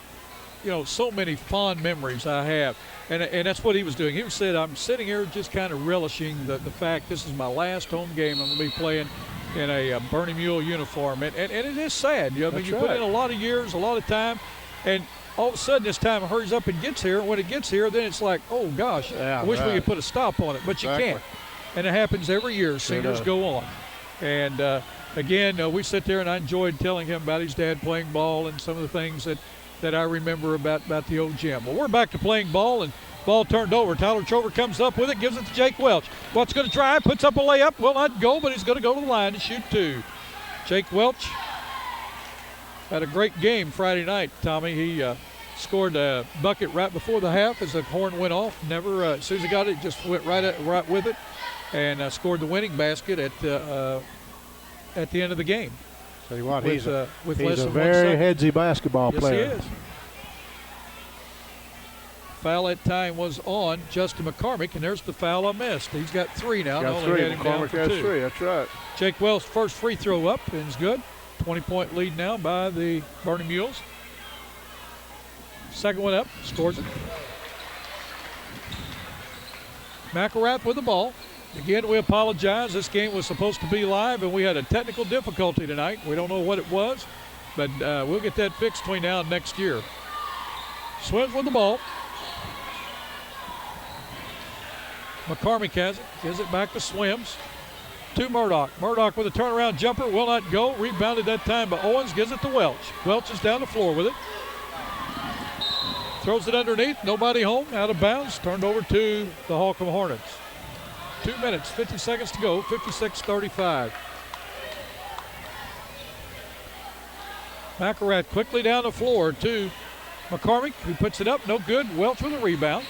[SPEAKER 1] so many fond memories I have. And that's what he was doing. He said, I'm sitting here just kind of relishing the fact this is my last home game. I'm going to be playing in a Bernie Mule uniform. And it is sad. You put in a lot of years, a lot of time, and all of a sudden this time it hurries up and gets here. And when it gets here, then it's like, oh, gosh, I wish we could put a stop on it. But you can't. And it happens every year. Seniors go on. And, again, we sit there, and I enjoyed telling him about his dad playing ball and some of the things that I remember about the old gym. Well, we're back to playing ball, and ball turned over. Tyler Trover comes up with it, gives it to Jake Welch. Welch going to try, puts up a layup. Will not go, but he's going to go to the line to shoot two. Jake Welch had a great game Friday night, Tommy. He scored a bucket right before the half as the horn went off. Never, as soon as he got it, just went right with it, and scored the winning basket at the end of the game.
[SPEAKER 2] Tell you what,
[SPEAKER 1] with
[SPEAKER 2] he's a
[SPEAKER 1] less than
[SPEAKER 2] very
[SPEAKER 1] 1 second.
[SPEAKER 2] headsy basketball player.
[SPEAKER 1] Yes, he is. Foul at time was on Justin McCormick, and there's the foul I missed. He's got 3 now.
[SPEAKER 2] Got 3. McCormick has 3. That's right.
[SPEAKER 1] Jake Wells' first free throw up, and it's good. 20-point lead now by the Bernie Mules. Second one up, scores it. McElrath with the ball. Again, we apologize. This game was supposed to be live, and we had a technical difficulty tonight. We don't know what it was, but we'll get that fixed between now and next year. Swims with the ball. McCormick has it. Gives it back to Swims. To Murdoch. Murdoch with a turnaround jumper. Will not go. Rebounded that time by Owens. Gives it to Welch. Welch is down the floor with it. Throws it underneath. Nobody home. Out of bounds. Turned over to the Holcomb Hornets. 2 minutes, 50 seconds to go, 56-35. McElrath quickly down the floor to McCormick, who puts it up, no good. Welch with a rebound.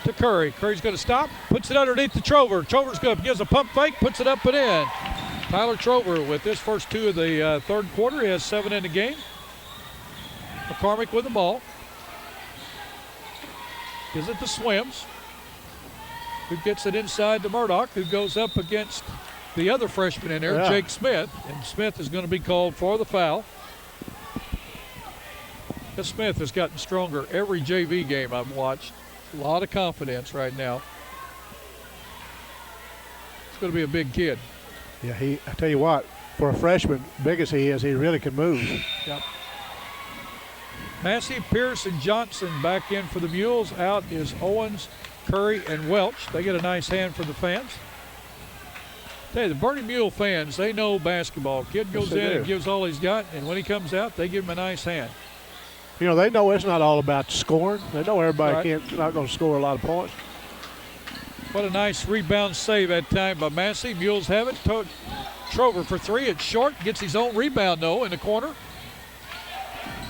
[SPEAKER 1] To Curry. Curry's going to stop, puts it underneath to Trover. Trover's good, gives a pump fake, puts it up and in. Tyler Trover with his first 2 of the third quarter. He has 7 in the game. McCormick with the ball. Gives it to Swims, who gets it inside to Murdoch, who goes up against the other freshman in there, Jake Smith. And Smith is going to be called for the foul. This Smith has gotten stronger every JV game I've watched. A lot of confidence right now. It's going to be a big kid.
[SPEAKER 2] Yeah, I tell you what, for a freshman, big as he is, he really can move.
[SPEAKER 1] Yep. Massey, Pierce, and Johnson back in for the Mules. Out is Owens, Curry, and Welch. They get a nice hand for the fans. Tell you, the Bernie Mule fans, they know basketball. Kid goes in and gives all he's got, and when he comes out, they give him a nice hand.
[SPEAKER 2] They know it's not all about scoring. They know everybody not going to score a lot of points.
[SPEAKER 1] What a nice rebound save that time by Massey. Mules have it. Trover for 3. It's short. Gets his own rebound, though, in the corner.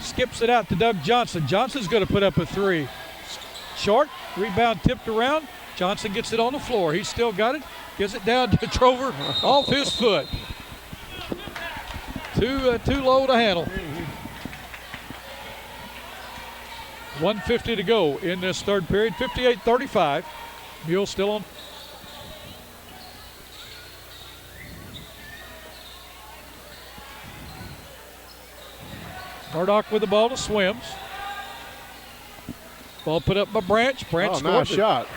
[SPEAKER 1] Skips it out to Doug Johnson. Johnson's going to put up a 3. Short. Rebound tipped around. Johnson gets it on the floor. He's still got it. Gives it down to Trover off his foot. Too low to handle. 1:50 to go in this third period. 58-35. Mule still on. Murdoch with the ball to Swims. Ball put up by Branch. Branch scored.
[SPEAKER 2] Nice shot.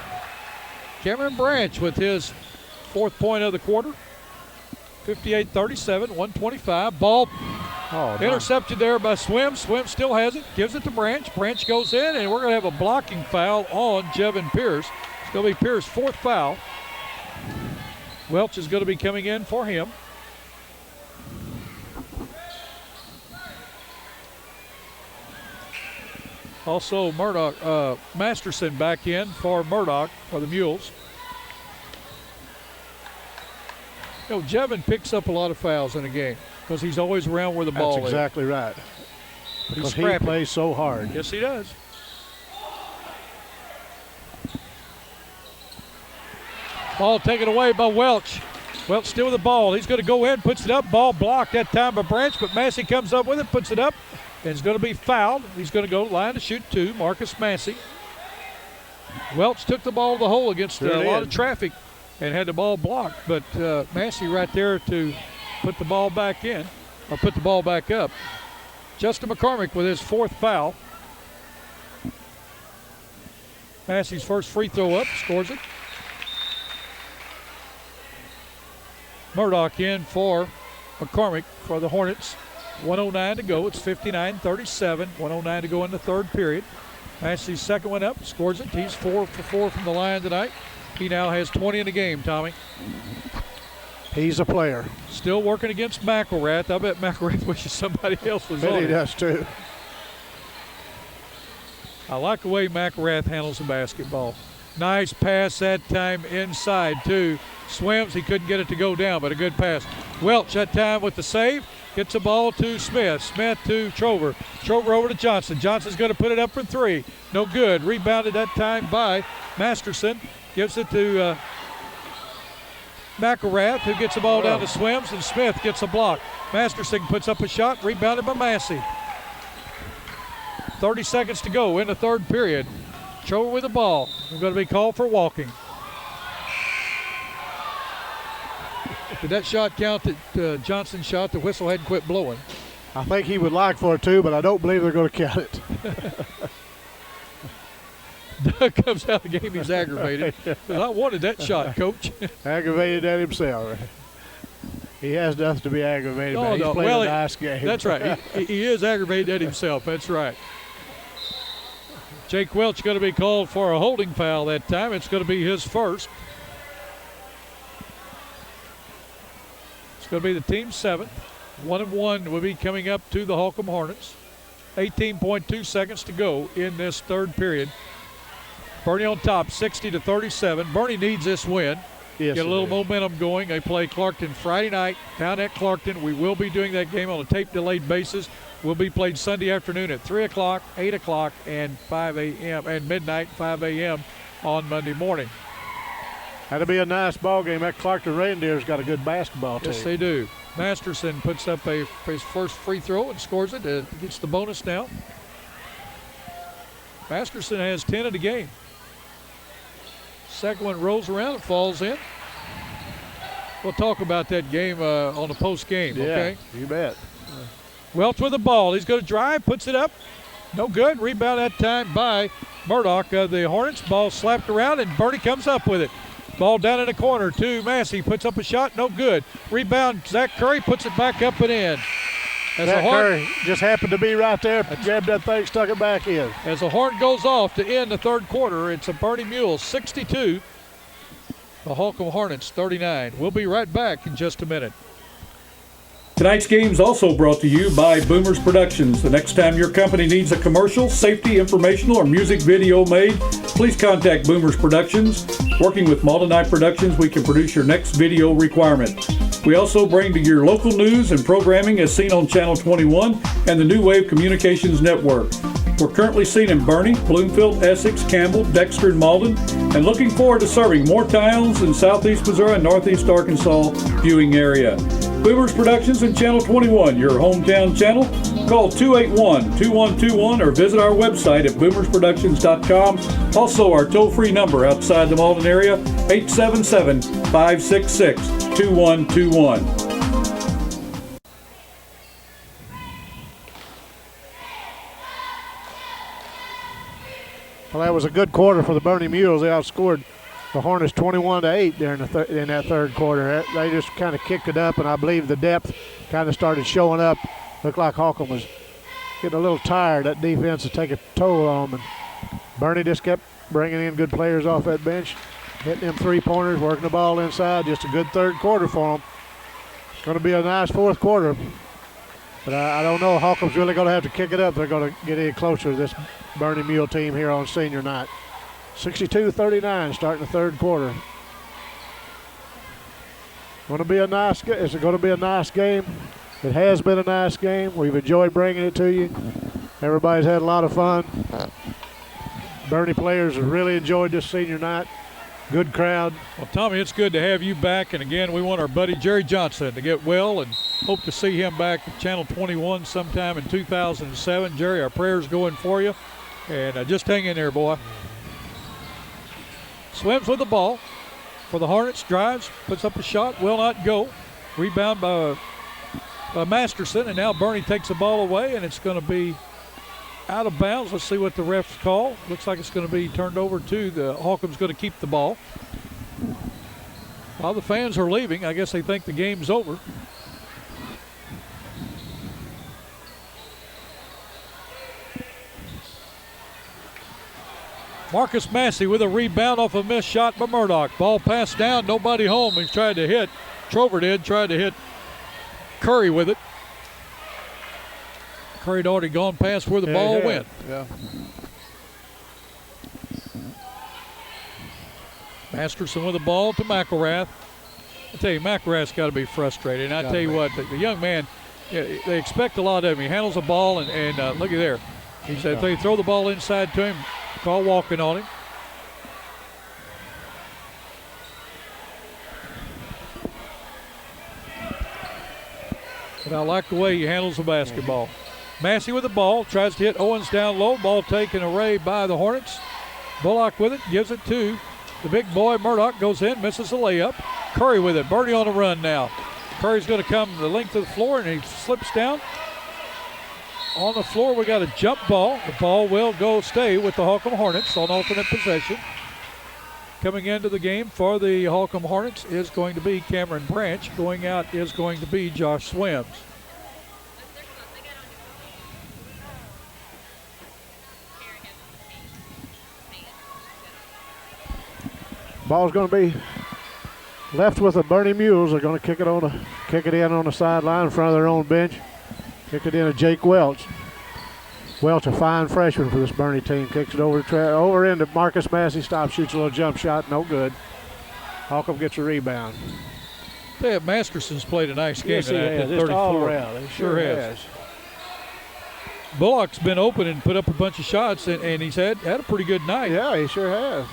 [SPEAKER 1] Cameron Branch with his 4th point of the quarter. 58-37, 125. Ball intercepted there by Swims. Swims still has it. Gives it to Branch. Branch goes in, and we're going to have a blocking foul on Jevin Pierce. It's going to be Pierce's 4th foul. Welch is going to be coming in for him. Also, Masterson back in for Murdoch for the Mules. Jevin picks up a lot of fouls in a game because he's always around where the ball is.
[SPEAKER 2] That's exactly right. Because he plays so hard.
[SPEAKER 1] Yes, he does. Ball taken away by Welch. Welch still with the ball. He's going to go in, puts it up. Ball blocked that time by Branch, but Massey comes up with it, puts it up, and it's going to be fouled. He's going to go line to shoot 2, Marcus Massey. Welch took the ball to the hole against a lot of traffic and had the ball blocked, but Massey right there to put the ball back in, or put the ball back up. Justin McCormick with his 4th foul. Massey's first free throw up, scores it. Murdoch in for McCormick for the Hornets. 1:09 to go. It's 59-37. 1:09 to go in the third period. Massey's second one up, scores it. He's 4 for 4 from the line tonight. He now has 20 in the game, Tommy.
[SPEAKER 2] He's a player.
[SPEAKER 1] Still working against McElrath. I bet McElrath wishes somebody else was on
[SPEAKER 2] He
[SPEAKER 1] it.
[SPEAKER 2] does too.
[SPEAKER 1] I like the way McElrath handles the basketball. Nice pass that time inside, too. Swims, he couldn't get it to go down, but a good pass. Welch that time with the save. Gets the ball to Smith. Smith to Trover. Trover over to Johnson. Johnson's going to put it up for 3. No good. Rebounded that time by Masterson. Gives it to McElrath, who gets the ball down to Swims, and Smith gets a block. Masterson puts up a shot. Rebounded by Massey. 30 seconds to go in the third period. Trover with the ball. We're going to be called for walking. Did that shot count that Johnson shot? The whistle hadn't quit blowing.
[SPEAKER 2] I think he would like for it too, but I don't believe they're going to count it.
[SPEAKER 1] Doug comes out of the game, he's aggravated. I wanted that shot, Coach.
[SPEAKER 2] Aggravated at himself. He has nothing to be aggravated about. He's played a nice game.
[SPEAKER 1] That's right. He is aggravated at himself. That's right. Jake Welch going to be called for a holding foul that time. It's going to be his first. It's going to be the team's 7th. 1-1 will be coming up to the Holcomb Hornets. 18.2 seconds to go in this third period. Bernie on top, 60-37. Bernie needs this win.
[SPEAKER 2] Yes,
[SPEAKER 1] get a little momentum going. They play Clarkton Friday night down at Clarkton. We will be doing that game on a tape-delayed basis. Will be played Sunday afternoon at 3 o'clock, 8 o'clock, and 5 a.m. and midnight, 5 a.m. on Monday morning.
[SPEAKER 2] That'll be a nice ball game. That Clarkton Reindeer's got a good basketball team.
[SPEAKER 1] Yes, they do. Masterson puts up his first free throw and scores it. Gets the bonus now. Masterson has 10 in the game. Second one rolls around and falls in. We'll talk about that game on the post game, okay?
[SPEAKER 2] You bet.
[SPEAKER 1] Welch with the ball. He's going to drive, puts it up. No good. Rebound that time by Murdoch of the Hornets. Ball slapped around, and Bernie comes up with it. Ball down in the corner to Massey. Puts up a shot. No good. Rebound. Zach Curry puts it back up and in.
[SPEAKER 2] Zach Curry just happened to be right there. Grabbed that thing, stuck it back in.
[SPEAKER 1] As the horn goes off to end the third quarter, it's a Bernie Mules 62. The Holcomb Hornets 39. We'll be right back in just a minute.
[SPEAKER 11] Tonight's game is also brought to you by Boomers Productions. The next time your company needs a commercial, safety, informational, or music video made, please contact Boomers Productions. Working with Malta Night Productions, we can produce your next video requirement. We also bring to your local news and programming as seen on Channel 21 and the New Wave Communications Network. We're currently seen in Bernie, Bloomfield, Essex, Campbell, Dexter, and Malden, and looking forward to serving more towns in southeast Missouri and northeast Arkansas viewing area. Boomers Productions and Channel 21, your hometown channel. Call 281-2121 or visit our website at boomersproductions.com. Also, our toll-free number outside the Malden area, 877-566-2121.
[SPEAKER 2] Well, that was a good quarter for the Bernie Mules. They outscored the Hornets 21-8 there in that third quarter. They just kind of kicked it up, and I believe the depth kind of started showing up. Looked like Holcomb was getting a little tired. That defense to take a toll on them. And Bernie just kept bringing in good players off that bench, hitting them three-pointers, working the ball inside. Just a good third quarter for them. It's going to be a nice fourth quarter. But I don't know. Holcomb's really going to have to kick it up. They're going to get any closer to this Bernie Mule team here on senior night. 62-39 starting the third quarter. It's going to be a nice game. It has been a nice game. We've enjoyed bringing it to you. Everybody's had a lot of fun. Bernie players have really enjoyed this senior night. Good crowd.
[SPEAKER 1] Well, Tommy, it's good to have you back. And again, we want our buddy Jerry Johnson to get well and hope to see him back at Channel 21 sometime in 2007. Jerry, our prayers going for you. And just hang in there, boy. Swims with the ball for the Hornets. Drives, puts up a shot, will not go. Rebound by Masterson. And now Bernie takes the ball away, and it's going to be out of bounds. Let's see what the refs call. Looks like it's going to be turned over to the Holcomb's going to keep the ball. While the fans are leaving, I guess they think the game's over. Marcus Massey with a rebound off a missed shot by Murdoch. Ball passed down, nobody home. He's tried to hit. Trover tried to hit Curry with it. Curry had already gone past where the ball went.
[SPEAKER 2] Yeah.
[SPEAKER 1] Masterson with the ball to McElrath. I tell you, McElrath's got to be frustrated. And I tell you what, the young man, they expect a lot of him. He handles the ball, and look at there. He said if they throw the ball inside to him, call walking on him. But I like the way he handles the basketball. Massey with the ball, tries to hit Owens down low. Ball taken away by the Hornets. Bullock with it, gives it to the big boy. Murdoch goes in, misses the layup. Curry with it. Bernie on the run now. Curry's going to come the length of the floor, and he slips down. On the floor, we got a jump ball. The ball will stay with the Holcomb Hornets on alternate possession. Coming into the game for the Holcomb Hornets is going to be Cameron Branch. Going out is going to be Josh Swims.
[SPEAKER 2] Ball's going to be left with the Bernie Mules. They're going to kick it in on the sideline in front of their own bench. Kick it in to Jake Welch. Welch, a fine freshman for this Bernie team, kicks it over into Marcus Massey. Stops, shoots a little jump shot, no good. Holcomb gets a rebound.
[SPEAKER 1] Yeah, Masterson's played a nice game tonight at
[SPEAKER 2] 34. All
[SPEAKER 1] 34.
[SPEAKER 2] around. He sure has.
[SPEAKER 1] Bullock's been open and put up a bunch of shots, and he's had a pretty good night.
[SPEAKER 2] Yeah, he sure has.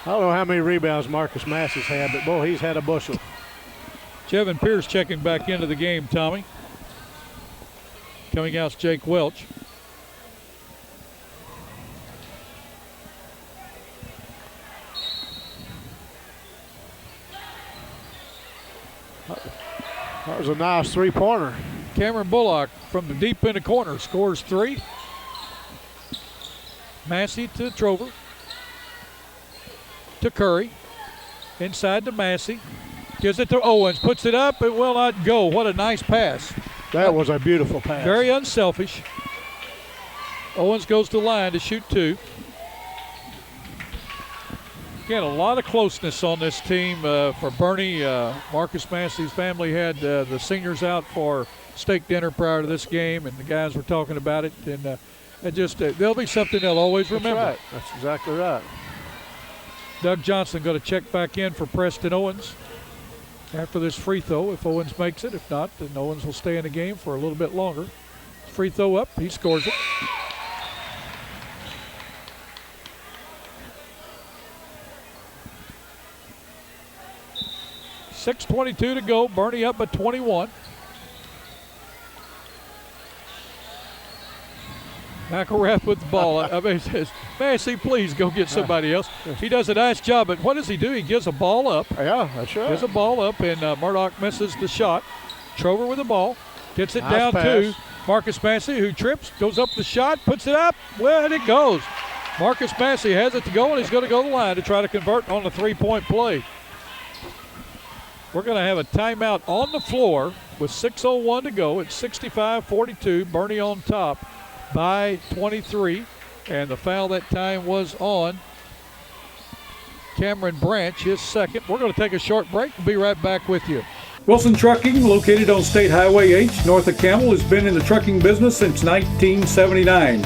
[SPEAKER 2] I don't know how many rebounds Marcus Massey's had, but boy, he's had a bushel.
[SPEAKER 1] Jevin Pierce checking back into the game, Tommy. Coming out's Jake Welch.
[SPEAKER 2] That was a nice three-pointer.
[SPEAKER 1] Cameron Bullock from the deep in the corner scores 3. Massey to Trover. To Curry. Inside to Massey. Gives it to Owens. Puts it up. It will not go. What a nice pass.
[SPEAKER 2] That was a beautiful pass.
[SPEAKER 1] Very unselfish. Owens goes to the line to shoot 2. Again, a lot of closeness on this team for Bernie. Marcus Massey's family had the seniors out for steak dinner prior to this game, and the guys were talking about it. And there'll be something they'll always remember.
[SPEAKER 2] That's right. That's exactly right.
[SPEAKER 1] Doug Johnson going to check back in for Preston Owens after this free throw, if Owens makes it. If not, then Owens will stay in the game for a little bit longer. Free throw up, he scores it. .6:22 to go, Bernie up by 21. McElrath with the ball. I mean, he says, Massey, please go get somebody else. He does a nice job, but what does he do? He gives a ball up.
[SPEAKER 2] Yeah, that's right.
[SPEAKER 1] Gives a ball up, and Murdoch misses the shot. Trover with the ball. Gets it
[SPEAKER 2] Nice
[SPEAKER 1] down
[SPEAKER 2] pass.
[SPEAKER 1] to Marcus Massey, who trips, goes up the shot, puts it up. Well, and it goes. Marcus Massey has it to go, and he's going to go to the line to try to convert on the three-point play. We're going to have a timeout on the floor with 6:01 to go. It's 65-42. Bernie on top by 23, and the foul that time was on Cameron Branch, his second. We're going to take a short break. We'll be right back with you.
[SPEAKER 11] Wilson Trucking, located on State Highway H, north of Campbell, has been in the trucking business since 1979.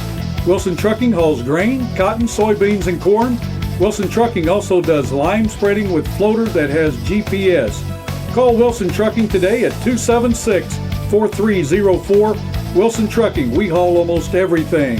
[SPEAKER 11] Wilson Trucking hauls grain, cotton, soybeans, and corn. Wilson Trucking also does lime spreading with floater that has GPS. Call Wilson Trucking today at 276-4304. Wilson Trucking, we haul almost everything.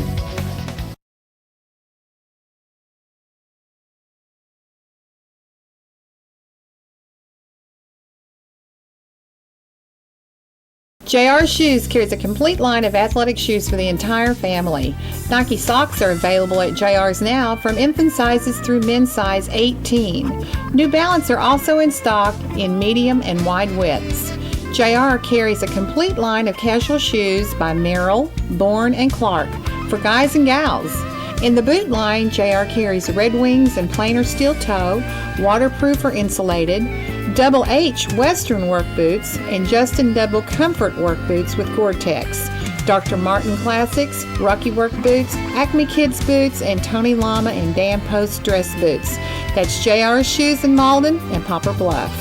[SPEAKER 3] JR Shoes carries a complete line of athletic shoes for the entire family. Nike socks are available at JR's now from infant sizes through men's size 18. New Balance are also in stock in medium and wide widths. JR carries a complete line of casual shoes by Merrill, Bourne, and Clark for guys and gals. In the boot line, JR carries Red Wings and plainer steel toe, waterproof or insulated, Double H Western work boots, and Justin Double Comfort work boots with Gore-Tex, Dr. Martin Classics, Rocky Work boots, Acme Kids boots, and Tony Lama and Dan Post dress boots. That's JR Shoes in Malden and Poplar Bluff.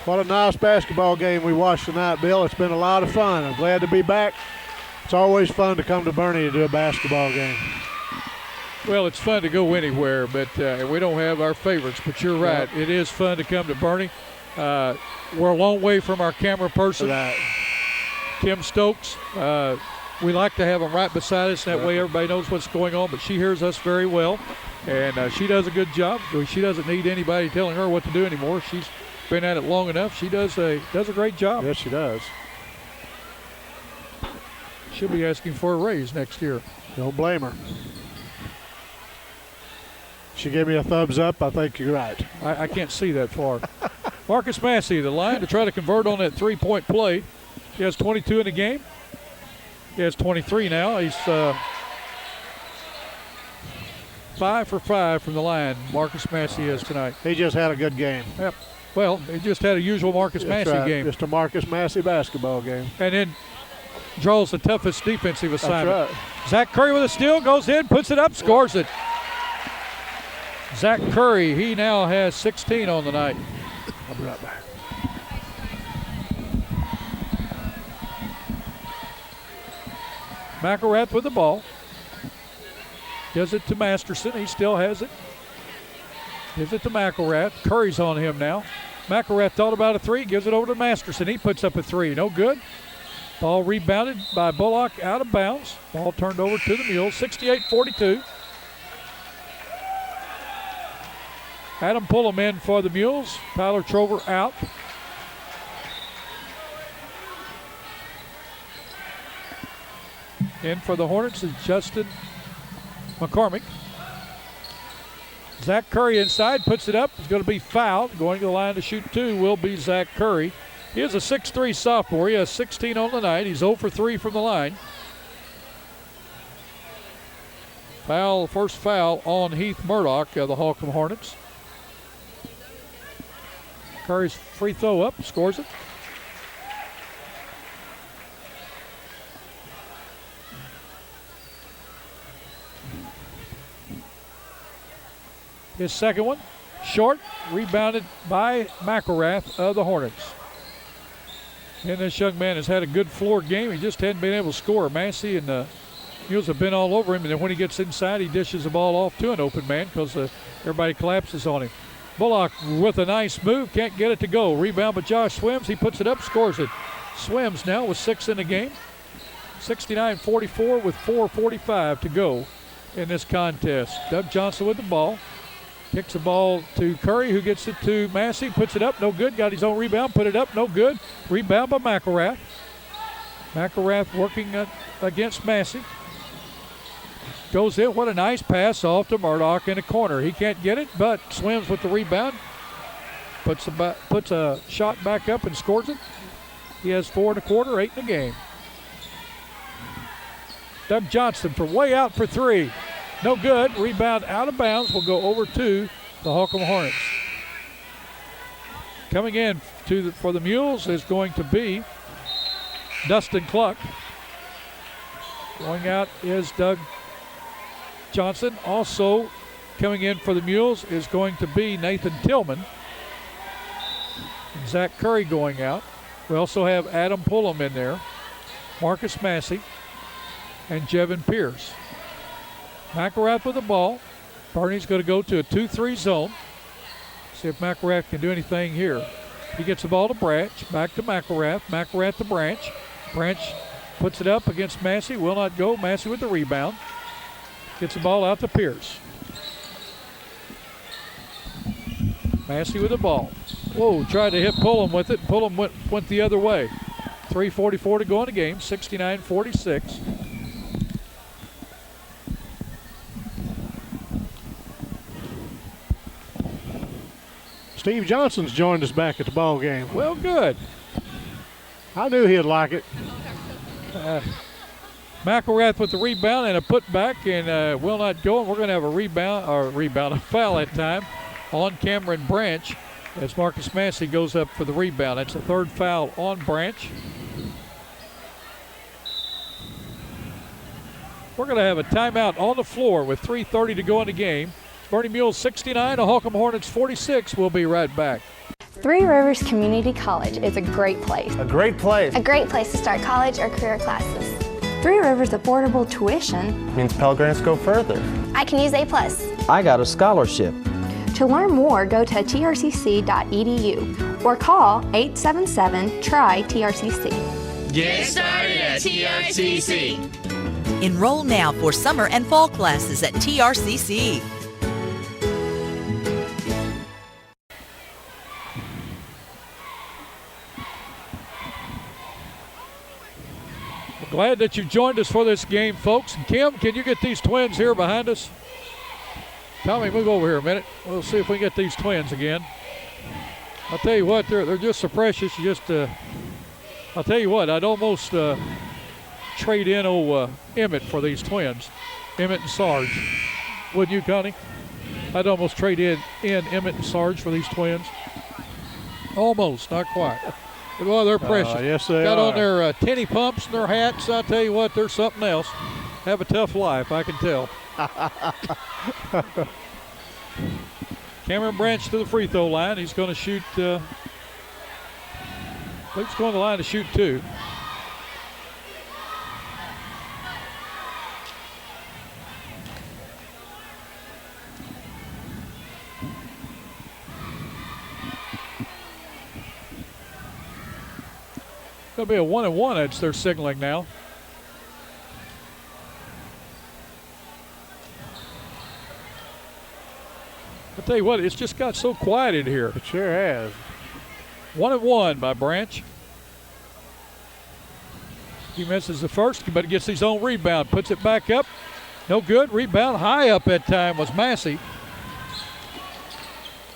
[SPEAKER 2] What a nice basketball game we watched tonight, Bill. It's been a lot of fun. I'm glad to be back. It's always fun to come to Bernie to do a basketball game.
[SPEAKER 1] Well, it's fun to go anywhere, but we don't have our favorites. But you're right. Yep. It is fun to come to Bernie. We're a long way from our camera person, Tim Stokes. We like to have him right beside us. That way everybody knows what's going on. But she hears us very well, and she does a good job. She doesn't need anybody telling her what to do anymore. She's been at it long enough. She does a great job.
[SPEAKER 2] Yes, she does.
[SPEAKER 1] She'll be asking for a raise next year.
[SPEAKER 2] Don't blame her. She gave me a thumbs up. I think you're right.
[SPEAKER 1] I can't see that far. Marcus Massey, the line to try to convert on that three-point play. He has 22 in the game. He has 23 now. He's 5 for 5 from the line. Marcus Massey is tonight.
[SPEAKER 2] He just had a good game.
[SPEAKER 1] Yep. Well, he just had a usual Marcus Massey game.
[SPEAKER 2] Just a Marcus Massey basketball game.
[SPEAKER 1] And then draws the toughest defensive assignment.
[SPEAKER 2] That's right.
[SPEAKER 1] Zach Curry with a steal, goes in, puts it up, scores it. Zach Curry, he now has 16 on the night.
[SPEAKER 2] I'll be right back.
[SPEAKER 1] McElrath with the ball. Gives it to Masterson. He still has it. Gives it to McElrath. Curry's on him now. McElrath thought about a three. Gives it over to Masterson. He puts up a three. No good. Ball rebounded by Bullock out of bounds. Ball turned over to the Mules. 68-42. Adam Pullum in for the Mules. Tyler Trover out. In for the Hornets is Justin McCormick. Zach Curry inside, puts it up. He's going to be fouled. Going to the line to shoot two will be Zach Curry. He is a 6'3 sophomore. He has 16 on the night. He's 0 for 3 from the line. First foul on Heath Murdoch of the Holcomb Hornets. Curry's free throw up, scores it. His second one, short, rebounded by McElrath of the Hornets. And this young man has had a good floor game. He just hadn't been able to score. Massey and the Mules have been all over him, and then when he gets inside, he dishes the ball off to an open man because everybody collapses on him. Bullock with a nice move, can't get it to go. Rebound by Josh Swims. He puts it up, scores it. Swims now with 6 in the game. 69-44 with 4:45 to go in this contest. Doug Johnson with the ball. Kicks the ball to Curry, who gets it to Massey. Puts it up, no good. Got his own rebound, put it up, no good. Rebound by McElrath. McElrath working against Massey. Goes in, what a nice pass off to Murdoch in the corner. He can't get it, but Swims with the rebound. Puts a shot back up and scores it. He has 4 in the quarter, 8 in the game. Doug Johnson from way out for 3. No good. Rebound out of bounds will go over to the Holcomb Hornets. Coming in for the Mules is going to be Dustin Cluck. Going out is Doug Johnson. Also Coming in for the Mules is going to be Nathan Tillman. And Zach Curry going out. We also have Adam Pullum in there, Marcus Massey, and Jevin Pierce. McElrath with the ball. Bernie's going to go to a 2-3 zone. See if McElrath can do anything here. He gets the ball to Branch, back to McElrath. McElrath to Branch. Branch puts it up against Massey, will not go. Massey with the rebound. Gets the ball out to Pierce. Massey with the ball. Whoa, tried to hit Pullum with it. Pullum went the other way. 3:44 to go in the game, 69-46.
[SPEAKER 2] Steve Johnson's joined us back at the ball game.
[SPEAKER 1] Well, good.
[SPEAKER 2] I knew he'd like it.
[SPEAKER 1] McElrath with the rebound and a putback, and will not go. And we're going to have a foul that time on Cameron Branch as Marcus Massey goes up for the rebound. That's the third foul on Branch. We're going to have a timeout on the floor with 3:30 to go in the game. Bernie Mules 69, the Holcomb Hornets 46. We'll be right back.
[SPEAKER 7] Three Rivers Community College is a great place.
[SPEAKER 6] A great place.
[SPEAKER 7] A great place to start college or career classes. Three Rivers affordable tuition
[SPEAKER 6] Means Pell Grants go further.
[SPEAKER 7] I can use A+.
[SPEAKER 8] I got a scholarship.
[SPEAKER 7] To learn more, go to trcc.edu or call 877-TRY-TRCC.
[SPEAKER 9] Get started at TRCC.
[SPEAKER 10] Enroll now for summer and fall classes at TRCC.
[SPEAKER 1] Glad that you joined us for this game, folks. And Kim, can you get these twins here behind us? Tommy, move over here a minute. We'll see if we can get these twins again. I'll tell you what, they're just so precious. I'll tell you what, I'd almost trade in old Emmett for these twins, Emmett and Sarge. Wouldn't you, Connie? I'd almost trade in Emmett and Sarge for these twins. Almost, not quite. Well, they're precious.
[SPEAKER 2] Yes, they
[SPEAKER 1] Got
[SPEAKER 2] are.
[SPEAKER 1] on their tinny pumps and their hats. I'll tell you what, they're something else. Have a tough life, I can tell. Cameron Branch to the free throw line. He's going to shoot. He's going to the line to shoot two. Going to be a 1-and-1. It's their signaling now. I'll tell you what, it's just got so quiet in here.
[SPEAKER 2] It sure has.
[SPEAKER 1] 1-and-1 by Branch. He misses the first, but gets his own rebound. Puts it back up. No good. Rebound high up that time was Massey.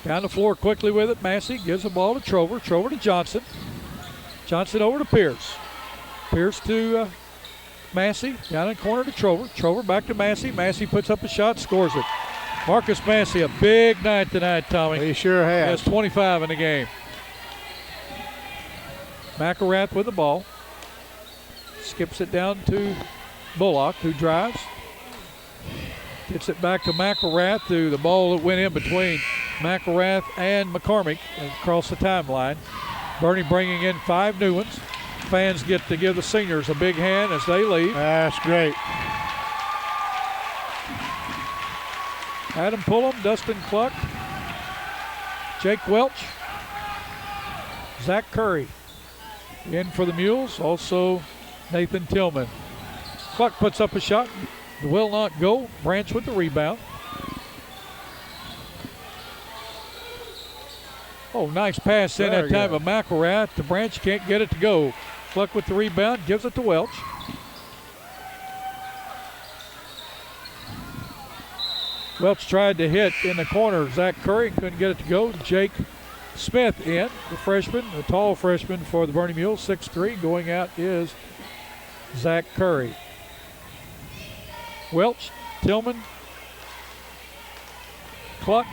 [SPEAKER 1] Down the floor quickly with it. Massey gives the ball to Trover. Trover to Johnson. Johnson over to Pierce. Pierce to Massey. Down in the corner to Trover. Trover back to Massey. Massey puts up a shot, scores it. Marcus Massey, a big night tonight, Tommy.
[SPEAKER 2] He sure has.
[SPEAKER 1] He has 25 in the game. McElrath with the ball. Skips it down to Bullock, who drives. Gets it back to McElrath, to the ball that went in between McElrath and McCormick across the timeline. Bernie bringing in 5 new ones. Fans get to give the seniors a big hand as they leave.
[SPEAKER 2] That's great.
[SPEAKER 1] Adam Pullum, Dustin Cluck, Jake Welch, Zach Curry. In for the Mules, also Nathan Tillman. Cluck puts up a shot, will not go. Branch with the rebound. Oh, nice pass in that time of McElrath. The Branch can't get it to go. Cluck with the rebound, gives it to Welch. Welch tried to hit in the corner. Zach Curry couldn't get it to go. Jake Smith in, the freshman, the tall freshman for the Bernie Mules, 6'3". Going out is Zach Curry. Welch, Tillman, Cluck,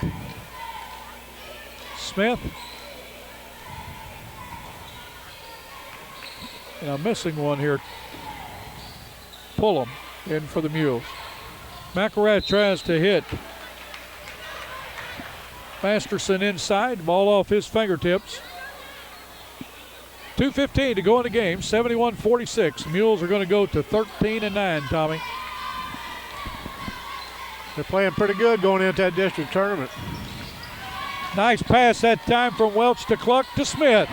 [SPEAKER 1] Smith. And I'm missing one here. Pullum in for the Mules. McElrath tries to hit Masterson inside, ball off his fingertips. 2:15 to go in the game, 71-46. Mules are going to go to 13-9, Tommy.
[SPEAKER 2] They're playing pretty good going into that district tournament.
[SPEAKER 1] Nice pass that time from Welch to Cluck to Smith.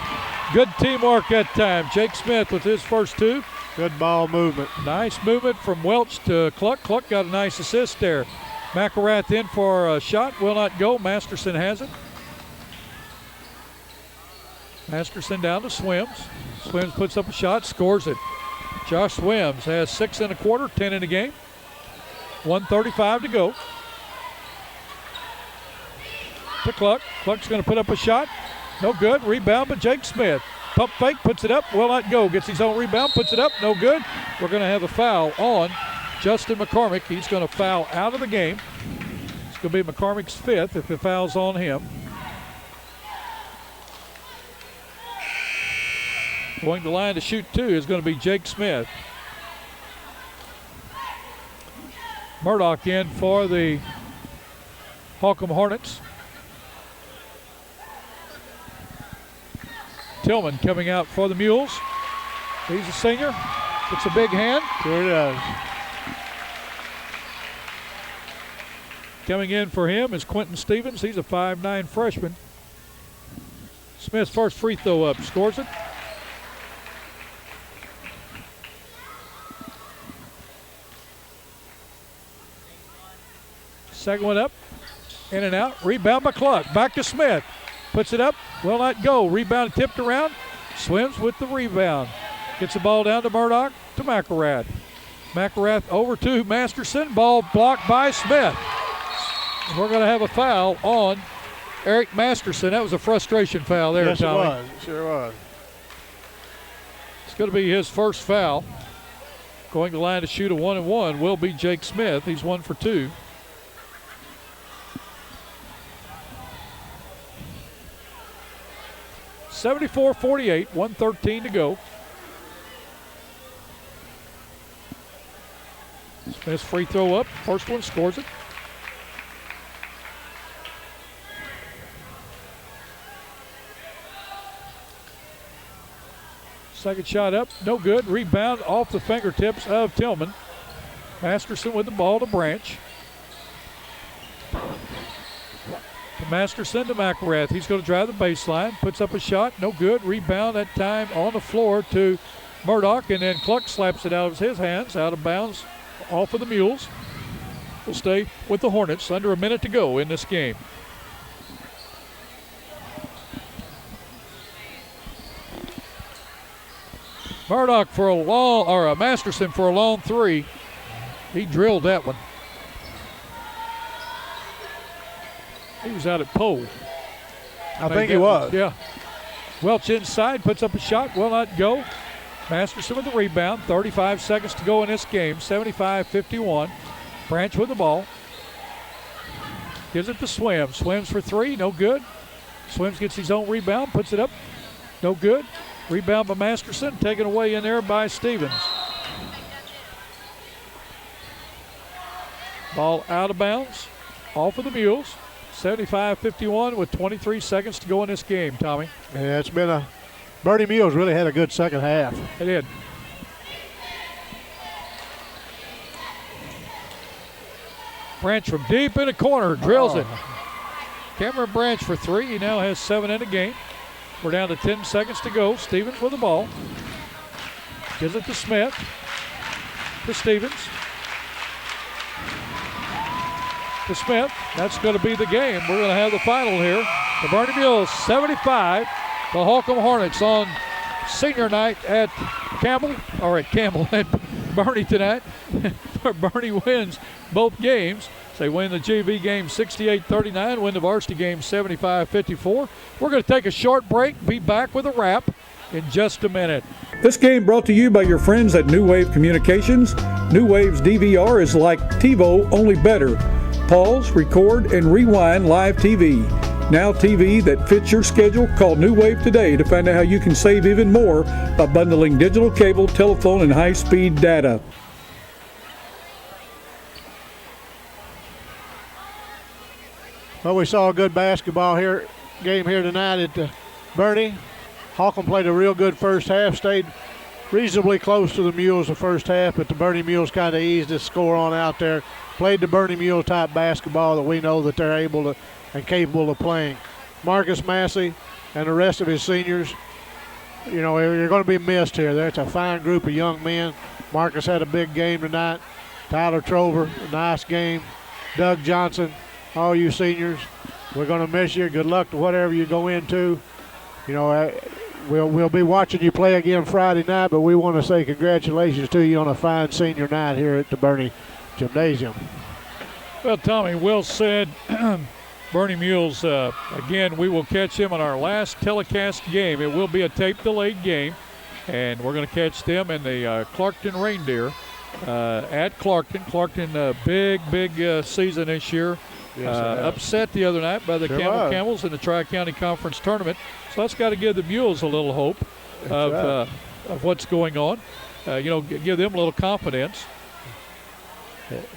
[SPEAKER 1] Good teamwork that time. Jake Smith with his first two.
[SPEAKER 2] Good ball movement.
[SPEAKER 1] Nice movement from Welch to Cluck. Cluck got a nice assist there. McElrath in for a shot. Will not go. Masterson has it. Masterson down to Swims. Swims puts up a shot, scores it. Josh Swims has 6 1/4, 10 in the game. 1:35 to go. To Cluck. Cluck's going to put up a shot. No good. Rebound by Jake Smith. Pump fake, puts it up. Will not go. Gets his own rebound, puts it up. No good. We're going to have a foul on Justin McCormick. He's going to foul out of the game. It's going to be McCormick's 5th if the foul's on him. Going to line to shoot 2 is going to be Jake Smith. Murdoch in for the Holcomb Hornets. Tillman coming out for the Mules. He's a senior. It's a big hand.
[SPEAKER 2] Sure does.
[SPEAKER 1] Coming in for him is Quentin Stevens. He's a 5'9" freshman. Smith's first free throw up. Scores it. Second one up. In and out. Rebound by Cluck. Back to Smith. Puts it up. Will not go. Rebound tipped around. Swims with the rebound. Gets the ball down to Murdoch to McElrath. McElrath over to Masterson. Ball blocked by Smith. We're going to have a foul on Eric Masterson. That was a frustration foul there,
[SPEAKER 2] yes,
[SPEAKER 1] Tommy.
[SPEAKER 2] It was. It sure was.
[SPEAKER 1] It's going to be his first foul. Going to line to shoot a 1-and-1 will be Jake Smith. He's 1 for 2. (74-48), 1:13 to go. Smith's free throw up. First one, scores it. Second shot up, no good. Rebound off the fingertips of Tillman. Masterson with the ball to Branch. To Masterson to McElrath. He's going to drive the baseline. Puts up a shot. No good. Rebound that time on the floor to Murdoch. And then Cluck slaps it out of his hands. Out of bounds. Off of the Mules. Will stay with the Hornets. Under a minute to go in this game. Murdoch for a long, or Masterson for a long three. He drilled that one. He was out at pole.
[SPEAKER 2] I think he was.
[SPEAKER 1] Yeah. Welch inside, puts up a shot, will not go. Masterson with the rebound. 35 seconds to go in this game. 75-51. Branch with the ball. Gives it to Swims. Swims for 3, no good. Swims gets his own rebound, puts it up, no good. Rebound by Masterson, taken away in there by Stevens. Ball out of bounds, off of the Mules. 75-51 with 23 seconds to go in this game, Tommy.
[SPEAKER 2] Yeah, it's been a – Bernie Mules really had a good second half.
[SPEAKER 1] They did. Branch from deep in the corner, drills it. Cameron Branch for 3. He now has 7 in the game. We're down to 10 seconds to go. Stevens with the ball. Gives it to Smith. To Stevens. To Smith. That's going to be the game. We're going to have the final here. The Bernie Mules 75. The Holcomb Hornets on senior night at Campbell at Bernie tonight. Bernie wins both games. They win the JV game 68-39, win the varsity game 75-54. We're going to take a short break, be back with a wrap in just a minute.
[SPEAKER 11] This game brought to you by your friends at New Wave Communications. New Wave's DVR is like TiVo, only better. Pause, record, and rewind live TV. Now TV that fits your schedule. Call New Wave today to find out how you can save even more by bundling digital cable, telephone, and high-speed data.
[SPEAKER 2] Well, we saw a good basketball game here tonight at Bernie. Holcomb played a real good first half, stayed reasonably close to the Mules the first half, but the Bernie Mules kind of eased the score on out there. Played the Bernie Mule type basketball that we know that they're able to and capable of playing. Marcus Massey and the rest of his seniors, you know, you're going to be missed here. There's a fine group of young men. Marcus had a big game tonight. Tyler Trover, a nice game. Doug Johnson, all you seniors, we're going to miss you. Good luck to whatever you go into. You know, we'll be watching you play again Friday night, but we want to say congratulations to you on a fine senior night here at the Bernie Gymnasium.
[SPEAKER 1] Well, Tommy, well said. Bernie Mules, again, we will catch them on our last telecast game. It will be a tape-delayed game, and we're going to catch them in the Clarkton Reindeer at Clarkton. Clarkton, big season this year. Yes, upset the other night by the Camels in the Tri-County Conference Tournament. So that's got to give the Mules a little hope of what's going on. Give them a little confidence.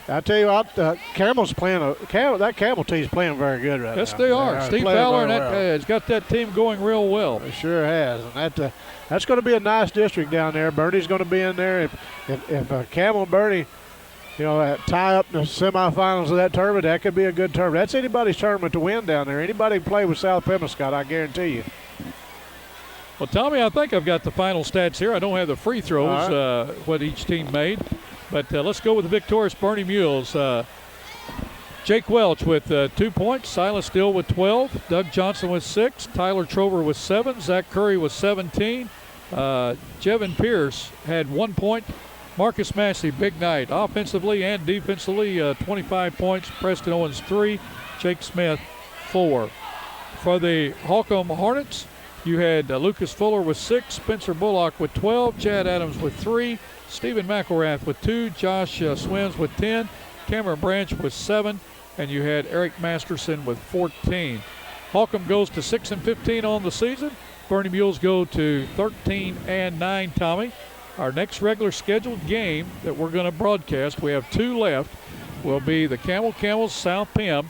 [SPEAKER 2] I tell you what, Camel's playing. That Camel team's playing very good right now.
[SPEAKER 1] Yes, they are. Steve Fowler has got that team going real well.
[SPEAKER 2] It sure has, and that's going to be a nice district down there. Bernie's going to be in there. If Camel and Bernie, tie up in the semifinals of that tournament, that could be a good tournament. That's anybody's tournament to win down there. Anybody can play with South Pemiscot, I guarantee you.
[SPEAKER 1] Well, Tommy, I think I've got the final stats here. I don't have the free throws, what each team made. But let's go with the victorious Bernie Mules. Jake Welch with 2 points. Silas Still with 12. Doug Johnson with 6. Tyler Trover with 7. Zach Curry with 17. Jevin Pierce had 1 point. Marcus Massey, big night. Offensively and defensively, 25 points. Preston Owens, 3. Jake Smith, 4. For the Holcomb Hornets, you had Lucas Fuller with 6. Spencer Bullock with 12. Chad Adams with 3. Stephen McElrath with 2, Josh Swims with 10, Cameron Branch with 7, and you had Eric Masterson with 14. Holcomb goes to 6-15 on the season. Bernie Mules go to 13-9, Tommy. Our next regular scheduled game that we're going to broadcast, we have 2 left, will be the Camels South Pem.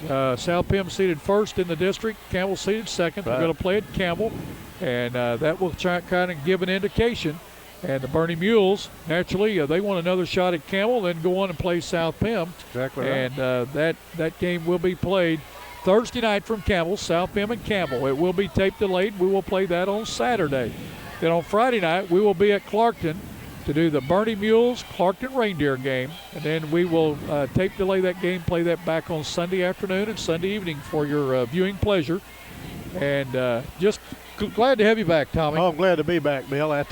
[SPEAKER 1] South Pem seated first in the district, Camel seated second. Right. We're going to play at Campbell, and that will try kind of give an indication. And the Bernie Mules, naturally, they want another shot at Campbell, then go on and play South Pem.
[SPEAKER 2] Exactly right.
[SPEAKER 1] And that game will be played Thursday night from Campbell, South Pem and Campbell. It will be tape delayed. We will play that on Saturday. Then on Friday night, we will be at Clarkton to do the Bernie Mules Clarkton Reindeer game. And then we will tape delay that game, play that back on Sunday afternoon and Sunday evening for your viewing pleasure. And just glad to have you back, Tommy.
[SPEAKER 2] Oh, I'm glad to be back, Bill.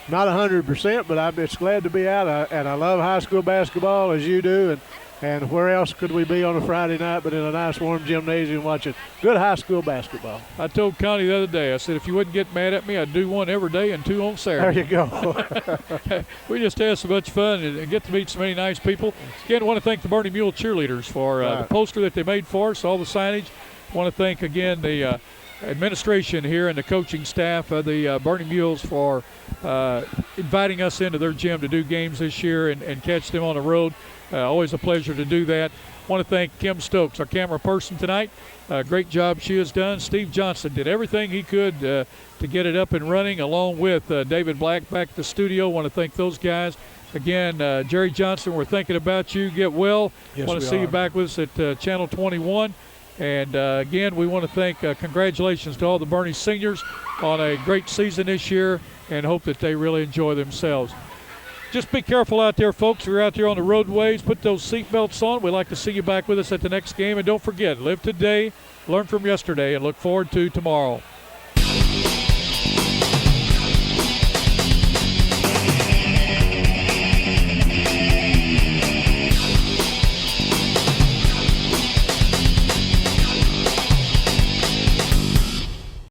[SPEAKER 2] Not 100%, but I'm just glad to be out. And I love high school basketball as you do. And where else could we be on a Friday night but in a nice warm gymnasium watching good high school basketball?
[SPEAKER 1] I told Connie the other day, I said, if you wouldn't get mad at me, I'd do one every day and 2 on Saturday.
[SPEAKER 2] There you go.
[SPEAKER 1] We just had so much fun and get to meet so many nice people. Again, I want to thank the Bernie Mule cheerleaders for the poster that they made for us, all the signage. I want to thank, again, the administration here and the coaching staff of the Bernie Mules for inviting us into their gym to do games this year and catch them on the road. Always a pleasure to do that. I want to thank Kim Stokes, our camera person tonight. Great job she has done. Steve Johnson did everything he could to get it up and running, along with David Black back at the studio. I want to thank those guys. Again, Jerry Johnson, we're thinking about you. Get well.
[SPEAKER 2] Yes,
[SPEAKER 1] want to see you back with us at Channel 21. And again, we want to thank, congratulations to all the Bernie seniors on a great season this year, and hope that they really enjoy themselves. Just be careful out there, folks. If you're out there on the roadways, put those seatbelts on. We'd like to see you back with us at the next game. And don't forget, live today, learn from yesterday, and look forward to tomorrow.